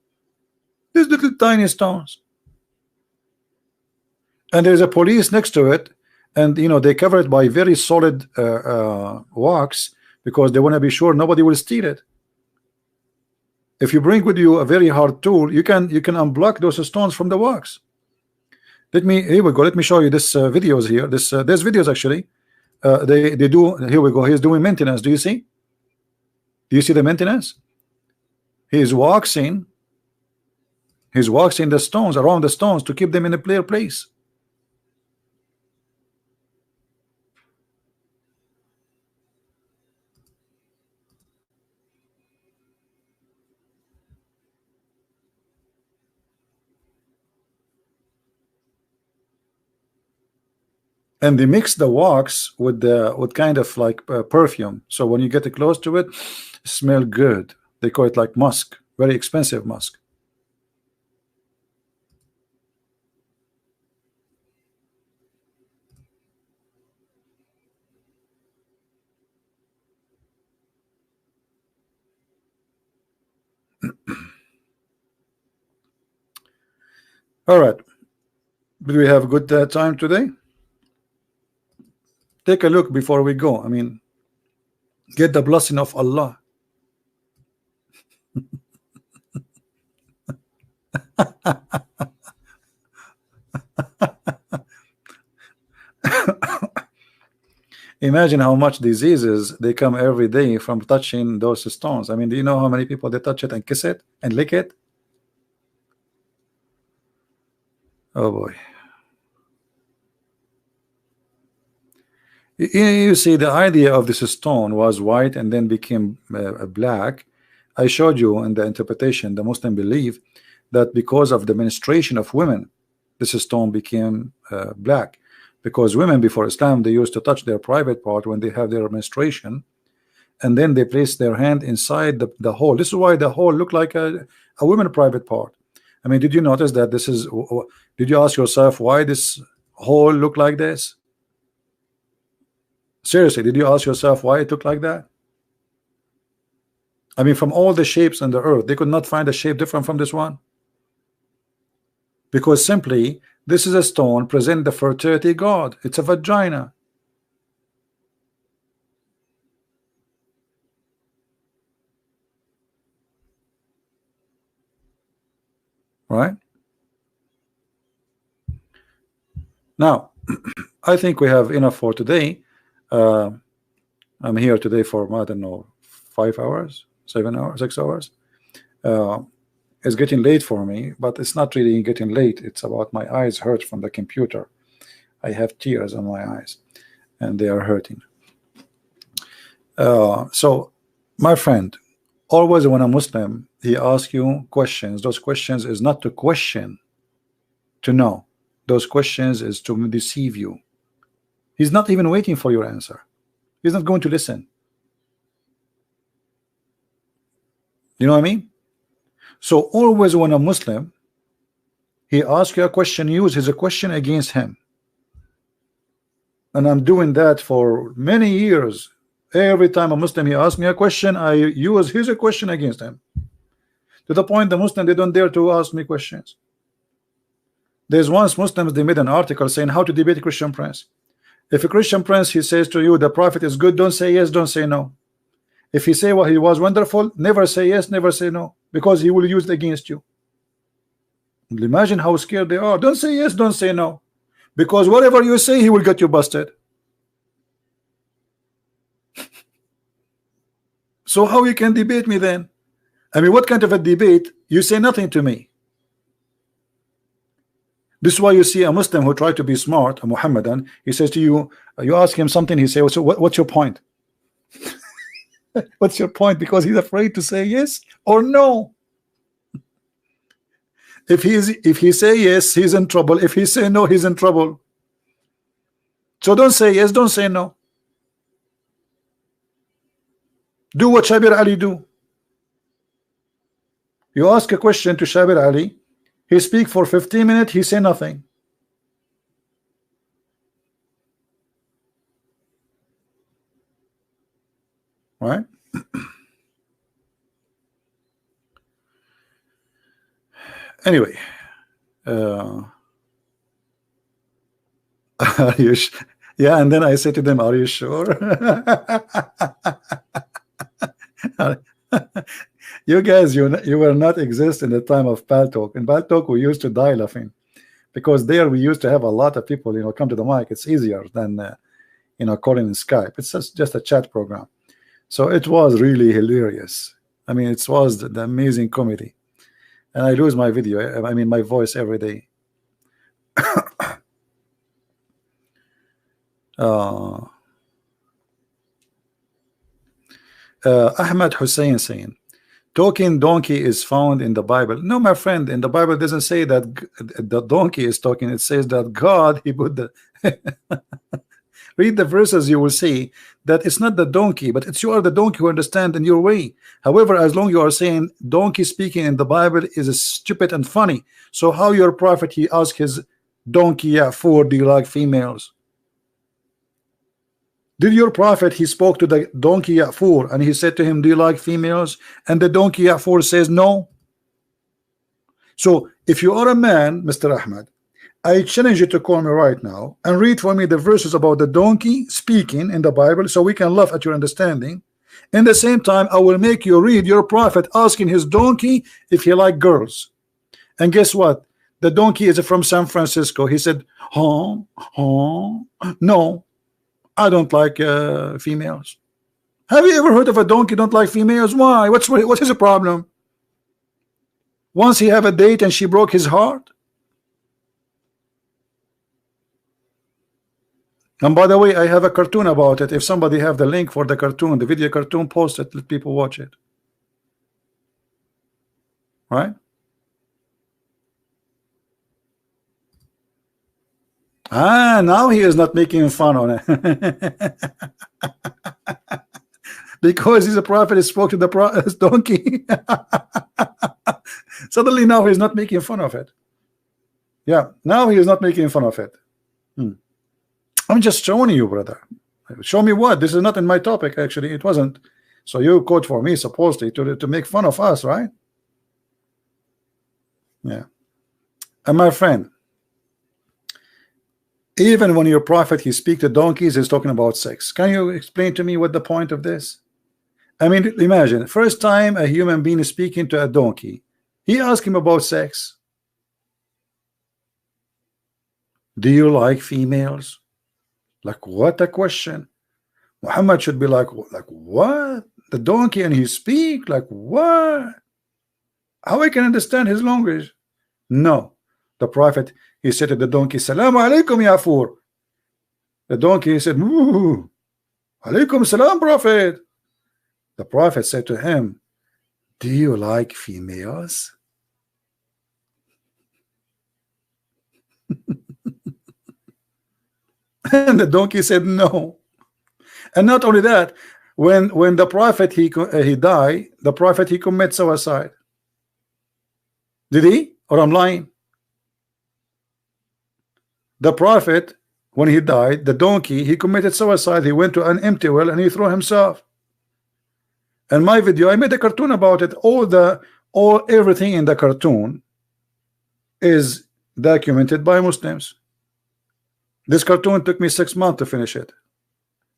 A: These little tiny stones. And there's a police next to it, and you know they cover it by very solid wax because they want to be sure nobody will steal it. If you bring with you a very hard tool, you can unblock those stones from the wax. Here we go. Let me show you this videos here. There's videos actually. They do. Here we go. He's doing maintenance. Do you see? Do you see the maintenance? He's waxing. He's waxing the stones around the stones to keep them in a clear place. And they mix the wax with kind of like perfume. So when you get close to it, smell good. They call it like musk, very expensive musk. All right. Do we have a good time today? Take a look before we go. I mean, get the blessing of Allah. Imagine how much diseases they come every day from touching those stones. I mean, do you know how many people they touch it and kiss it and lick it? Oh boy. You see, the idea of this stone was white and then became black. I showed you in the interpretation, the Muslim believe that because of the menstruation of women, this stone became black. Because women before Islam, they used to touch their private part when they have their menstruation, and then they place their hand inside the hole. This is why the hole looked like a woman's private part. I mean, did you notice that this is? Did you ask yourself why this hole looked like this? Seriously, did you ask yourself why it looked like that? I mean, from all the shapes on the earth, they could not find a shape different from this one. Because simply, this is a stone present the fertility god. It's a vagina. Right? Now, I think we have enough for today. I'm here today for, I don't know, 5 hours, 7 hours, 6 hours. It's getting late for me, but it's not really getting late. It's about my eyes hurt from the computer. I have tears on my eyes and they are hurting. So, my friend, always when a Muslim he asks you questions, those questions is not to question, to know. Those questions is to deceive you. He's not even waiting for your answer. He's not going to listen. You know what I mean? So always when a Muslim he asks you a question, use his question against him. And I'm doing that for many years. Every time a Muslim he asks me a question, I use his question against him. To the point the Muslim they don't dare to ask me questions. There's once Muslims they made an article saying how to debate a Christian prince. If a Christian prince he says to you the prophet is good, don't say yes, don't say no. If he say well, he was wonderful, never say yes, never say no, because he will use it against you. Imagine how scared they are. Don't say yes, don't say no, because whatever you say he will get you busted. So how you can debate me then? I mean, what kind of a debate? You say nothing to me. This is why you see a Muslim who try to be smart, a Muhammadan, he says to you, you ask him something, he says, so what's your point? What's your point? Because he's afraid to say yes or no. If he say yes, he's in trouble. If he say no, he's in trouble. So don't say yes, don't say no. Do what Shabir Ali do. You ask a question to Shabir Ali, he speak for 15 minutes, he say nothing. Right? Anyway, are you yeah, and then I say to them, are you sure? You guys, you will not exist in the time of Paltalk. In Paltalk we used to die laughing, because there we used to have a lot of people, you know, come to the mic. It's easier than you know, calling in Skype. It's just a chat program. So it was really hilarious. I mean, it was the amazing comedy. And I lose my video, I mean my voice every day. Ahmed Hussein saying, talking donkey is found in the Bible. No, my friend, in the Bible it doesn't say that the donkey is talking. It says that God, he put the read the verses, you will see that it's not the donkey, but it's you are the donkey who understand in your way. However, as long you are saying donkey speaking in the Bible is stupid and funny, so how your prophet he asked his donkey, yeah, for do you like females? Did your prophet he spoke to the donkey Ya'fur and he said to him, do you like females? And the donkey Ya'fur says no. So if you are a man, Mr. Ahmed, I challenge you to call me right now and read for me the verses about the donkey speaking in the Bible, so we can laugh at your understanding. In the same time, I will make you read your prophet asking his donkey if he like girls. And guess what? The donkey is from San Francisco. He said, no, I don't like females. Have you ever heard of a donkey don't like females? Why? What is the problem? Once he have a date and she broke his heart. And by the way, I have a cartoon about it. If somebody have the link for the cartoon, the video cartoon, post it, let people watch it. Right? Ah, now he is not making fun on it. Because he's a prophet, he spoke to the donkey. Suddenly now he's not making fun of it. Yeah, now he is not making fun of it. I'm just showing you, brother. Show me what? This is not in my topic, actually. It wasn't. So you quote for me, supposedly, to make fun of us, right? Yeah. And my friend, even when your prophet he speak to donkeys, he's talking about sex. Can you explain to me what the point of this? I mean, imagine first time a human being is speaking to a donkey, he asked him about sex. Do you like females? Like, what a question. Muhammad should be like what? The donkey and he speak like what? How I can understand his language? No. The prophet he said to the donkey, Salamu alaikum Ya'fur. The donkey he said, Alaikum salam, prophet. The Prophet said to him, do you like females? And the donkey said no. And not only that, when the Prophet he died, the Prophet he commit suicide. Did he? Or I'm lying? The Prophet, when he died, the donkey, he committed suicide. He went to an empty well and he threw himself. And my video, I made a cartoon about it. Everything in the cartoon is documented by Muslims. This cartoon took me 6 months to finish it.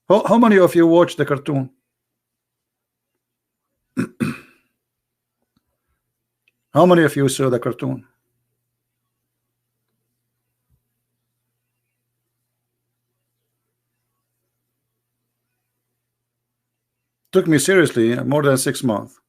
A: How many of you watched the cartoon? How many of you saw the cartoon? Took me seriously more than 6 months.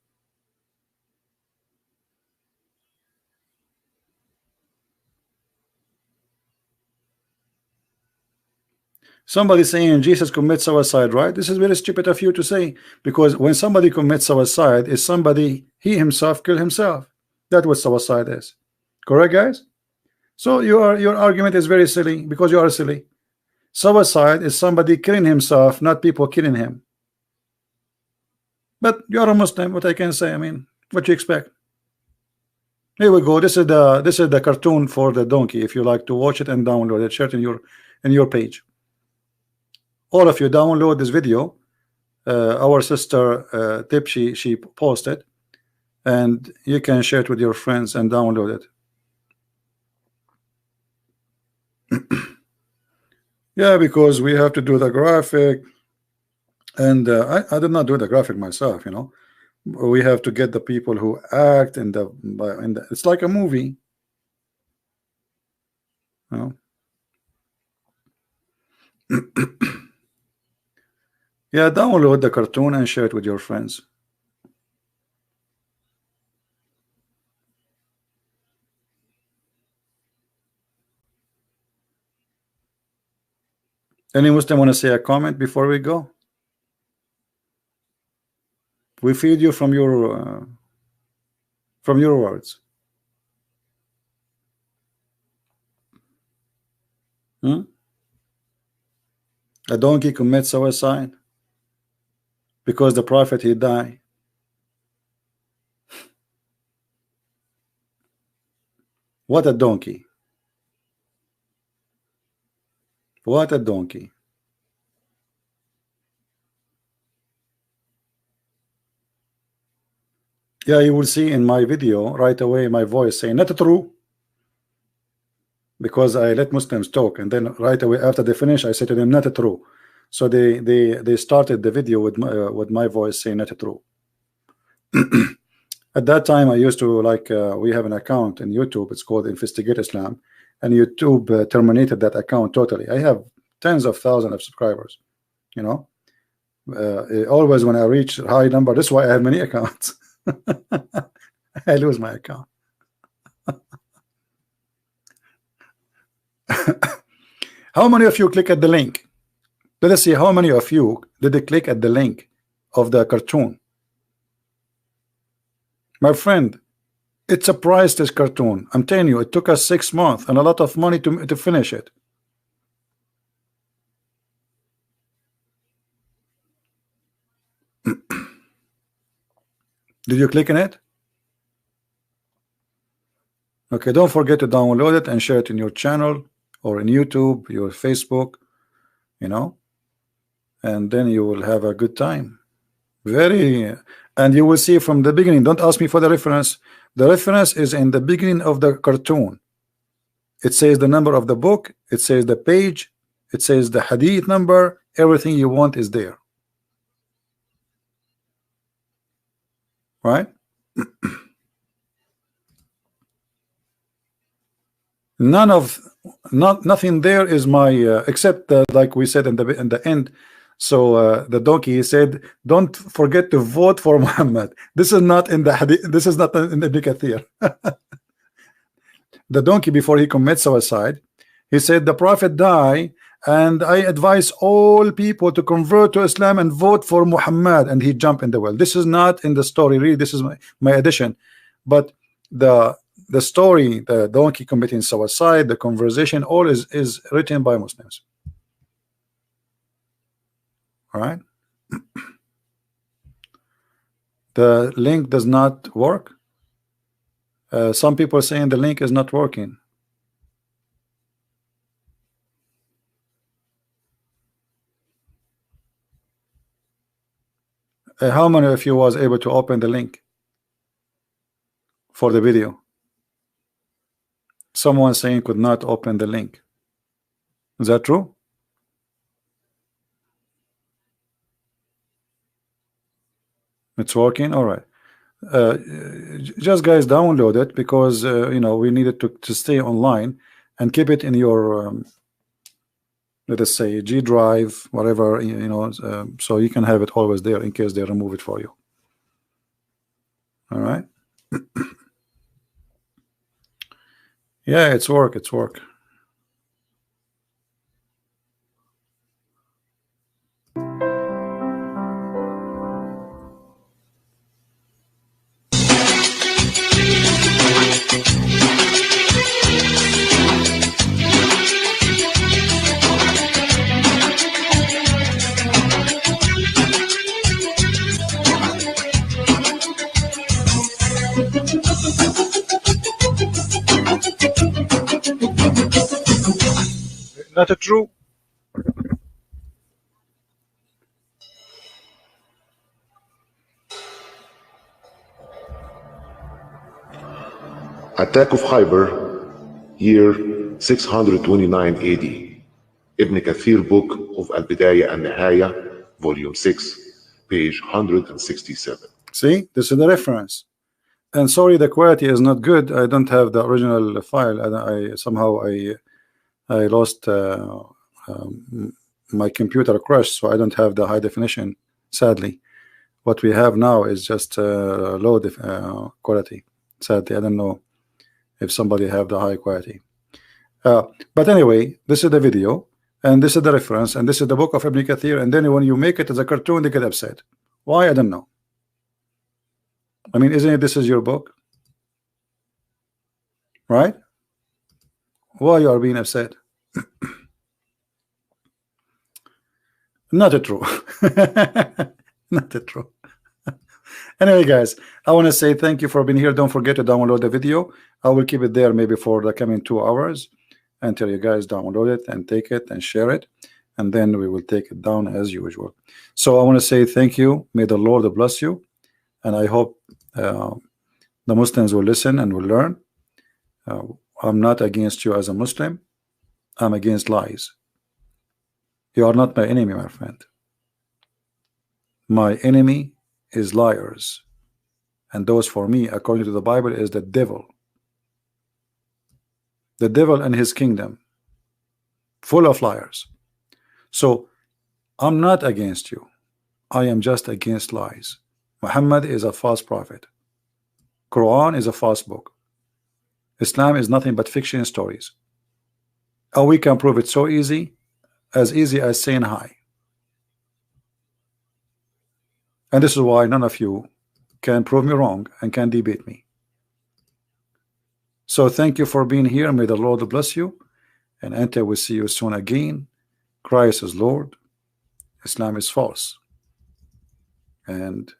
A: Somebody saying Jesus commits suicide, right? This is very stupid of you to say, because when somebody commits suicide, is somebody he himself killed himself. That's what suicide is. Correct, guys? So your argument is very silly because you are silly. Suicide is somebody killing himself, not people killing him. But you are a Muslim. What I can say? I mean, what you expect? Here we go. This is the cartoon for the donkey. If you like to watch it and download it, share it in your page. All of you download this video. Our sister Tip, she posted, and you can share it with your friends and download it. Yeah, because we have to do the graphic, and I did not do the graphic myself. You know, we have to get the people who act in the it's like a movie. You know? Yeah, download the cartoon and share it with your friends. Any Muslim want to say a comment before we go? We feed you from your words. A donkey commits suicide because the Prophet he died. What a donkey. What a donkey. Yeah, you will see in my video right away my voice saying not true, because I let Muslims talk, and then right away after they finish I say to them not true. So they started the video with my voice saying not true. At that time I used to we have an account in YouTube, it's called Investigate Islam, and YouTube terminated that account totally. I have tens of thousands of subscribers, you know. Always when I reach a high number, this is why I have many accounts. I lose my account. How many of you click at the link? Let us see how many of you did they click at the link of the cartoon. My friend, it's a priceless cartoon. I'm telling you, it took us 6 months and a lot of money to finish it. Did you click on it? Okay, don't forget to download it and share it in your channel or in YouTube, your Facebook, you know, and then you will have a good time. And you will see from the beginning. Don't ask me for the reference. The reference is in the beginning of the cartoon. It says the number of the book, it says the page, it says the hadith number, everything you want is there. Right? Nothing there is my except like we said in the end. So the donkey said, don't forget to vote for Muhammad. This is not in the hadith, this is not in the Ibn Kathir. The donkey, before he commits suicide, he said the Prophet died and I advise all people to convert to Islam and vote for Muhammad, and he jumped in the well. This is not in the story, really. This is my addition, but the story, the donkey committing suicide, the conversation, all is written by Muslims. All right. The link does not work. Some people are saying the link is not working. How many of you was able to open the link for the video? Someone saying could not open the link. Is that true? It's working. All right. Just guys, download it, because you know, we needed to stay online, and keep it in your let us say G drive, whatever, you know, so you can have it always there in case they remove it for you. All right. Yeah, it's work. Not true.
C: Attack of Khyber, year 629 AD. Ibn Kathir book of Al-Bidayah and Nihaya, volume 6, page 167.
A: See, this is the reference. And sorry, the quality is not good. I don't have the original file. I somehow I lost my computer crashed, so I don't have the high definition, sadly. What we have now is just low quality. Sadly, I don't know if somebody have the high quality. But anyway, this is the video, and this is the reference, and this is the book of Ibn Kathir. And then when you make it as a cartoon, they get upset. Why? I don't know. I mean, isn't it, this is your book, right? Why you are being upset? Not true. Not true. Anyway, guys, I want to say thank you for being here. Don't forget to download the video. I will keep it there maybe for the coming 2 hours until you guys download it and take it and share it, and then we will take it down as usual. So I want to say thank you. May the Lord bless you, and I hope the Muslims will listen and will learn. I'm not against you as a Muslim. I'm against lies. You are not my enemy, my friend. My enemy is liars, and those for me, according to the Bible, is the devil. The devil and his kingdom, full of liars. So I'm not against you. I am just against lies. Muhammad is a false prophet. Quran is a false book. Islam is nothing but fiction stories. And we can prove it so easy as saying hi. And this is why none of you can prove me wrong and can debate me. So thank you for being here. May the Lord bless you, and until we see you soon again, Christ is Lord, Islam is false. And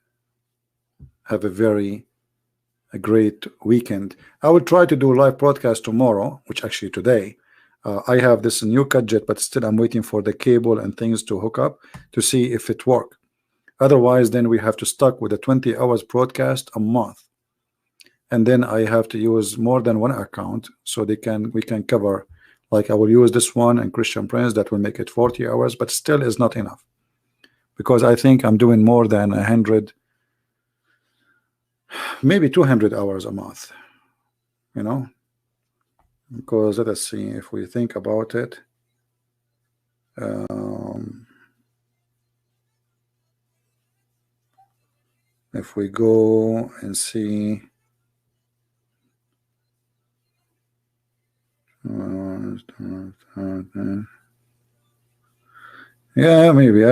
A: have a great weekend. I will try to do a live broadcast tomorrow, which actually today. I have this new gadget, but still I'm waiting for the cable and things to hook up to see if it works. Otherwise, then we have to stuck with a 20 hours broadcast a month, and then I have to use more than one account so we can cover. Like I will use this one and Christian Prince, that will make it 40 hours, but still is not enough, because I think I'm doing more than 100, maybe 200 hours a month, you know. Because let us see, if we think about it, if we go and see, Yeah, maybe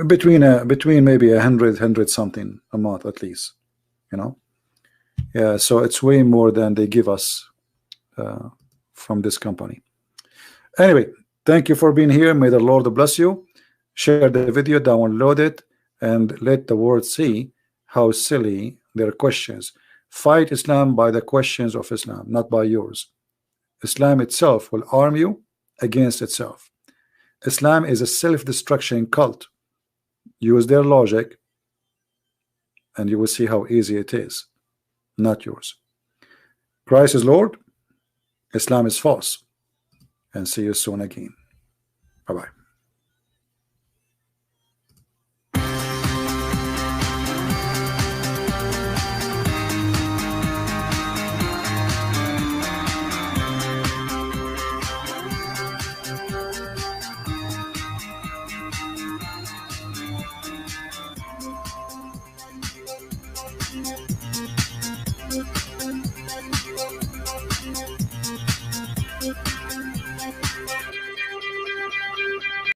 A: between maybe 100 something a month at least, you know. Yeah, so it's way more than they give us from this company. Anyway, thank you for being here. May the Lord bless you. Share the video, download it, and let the world see how silly their questions. Fight Islam by the questions of Islam, not by yours. Islam itself will arm you against itself. Islam is a self-destruction cult. Use their logic and you will see how easy it is, not yours. Christ is Lord, Islam is false. And see you soon again. Bye-bye.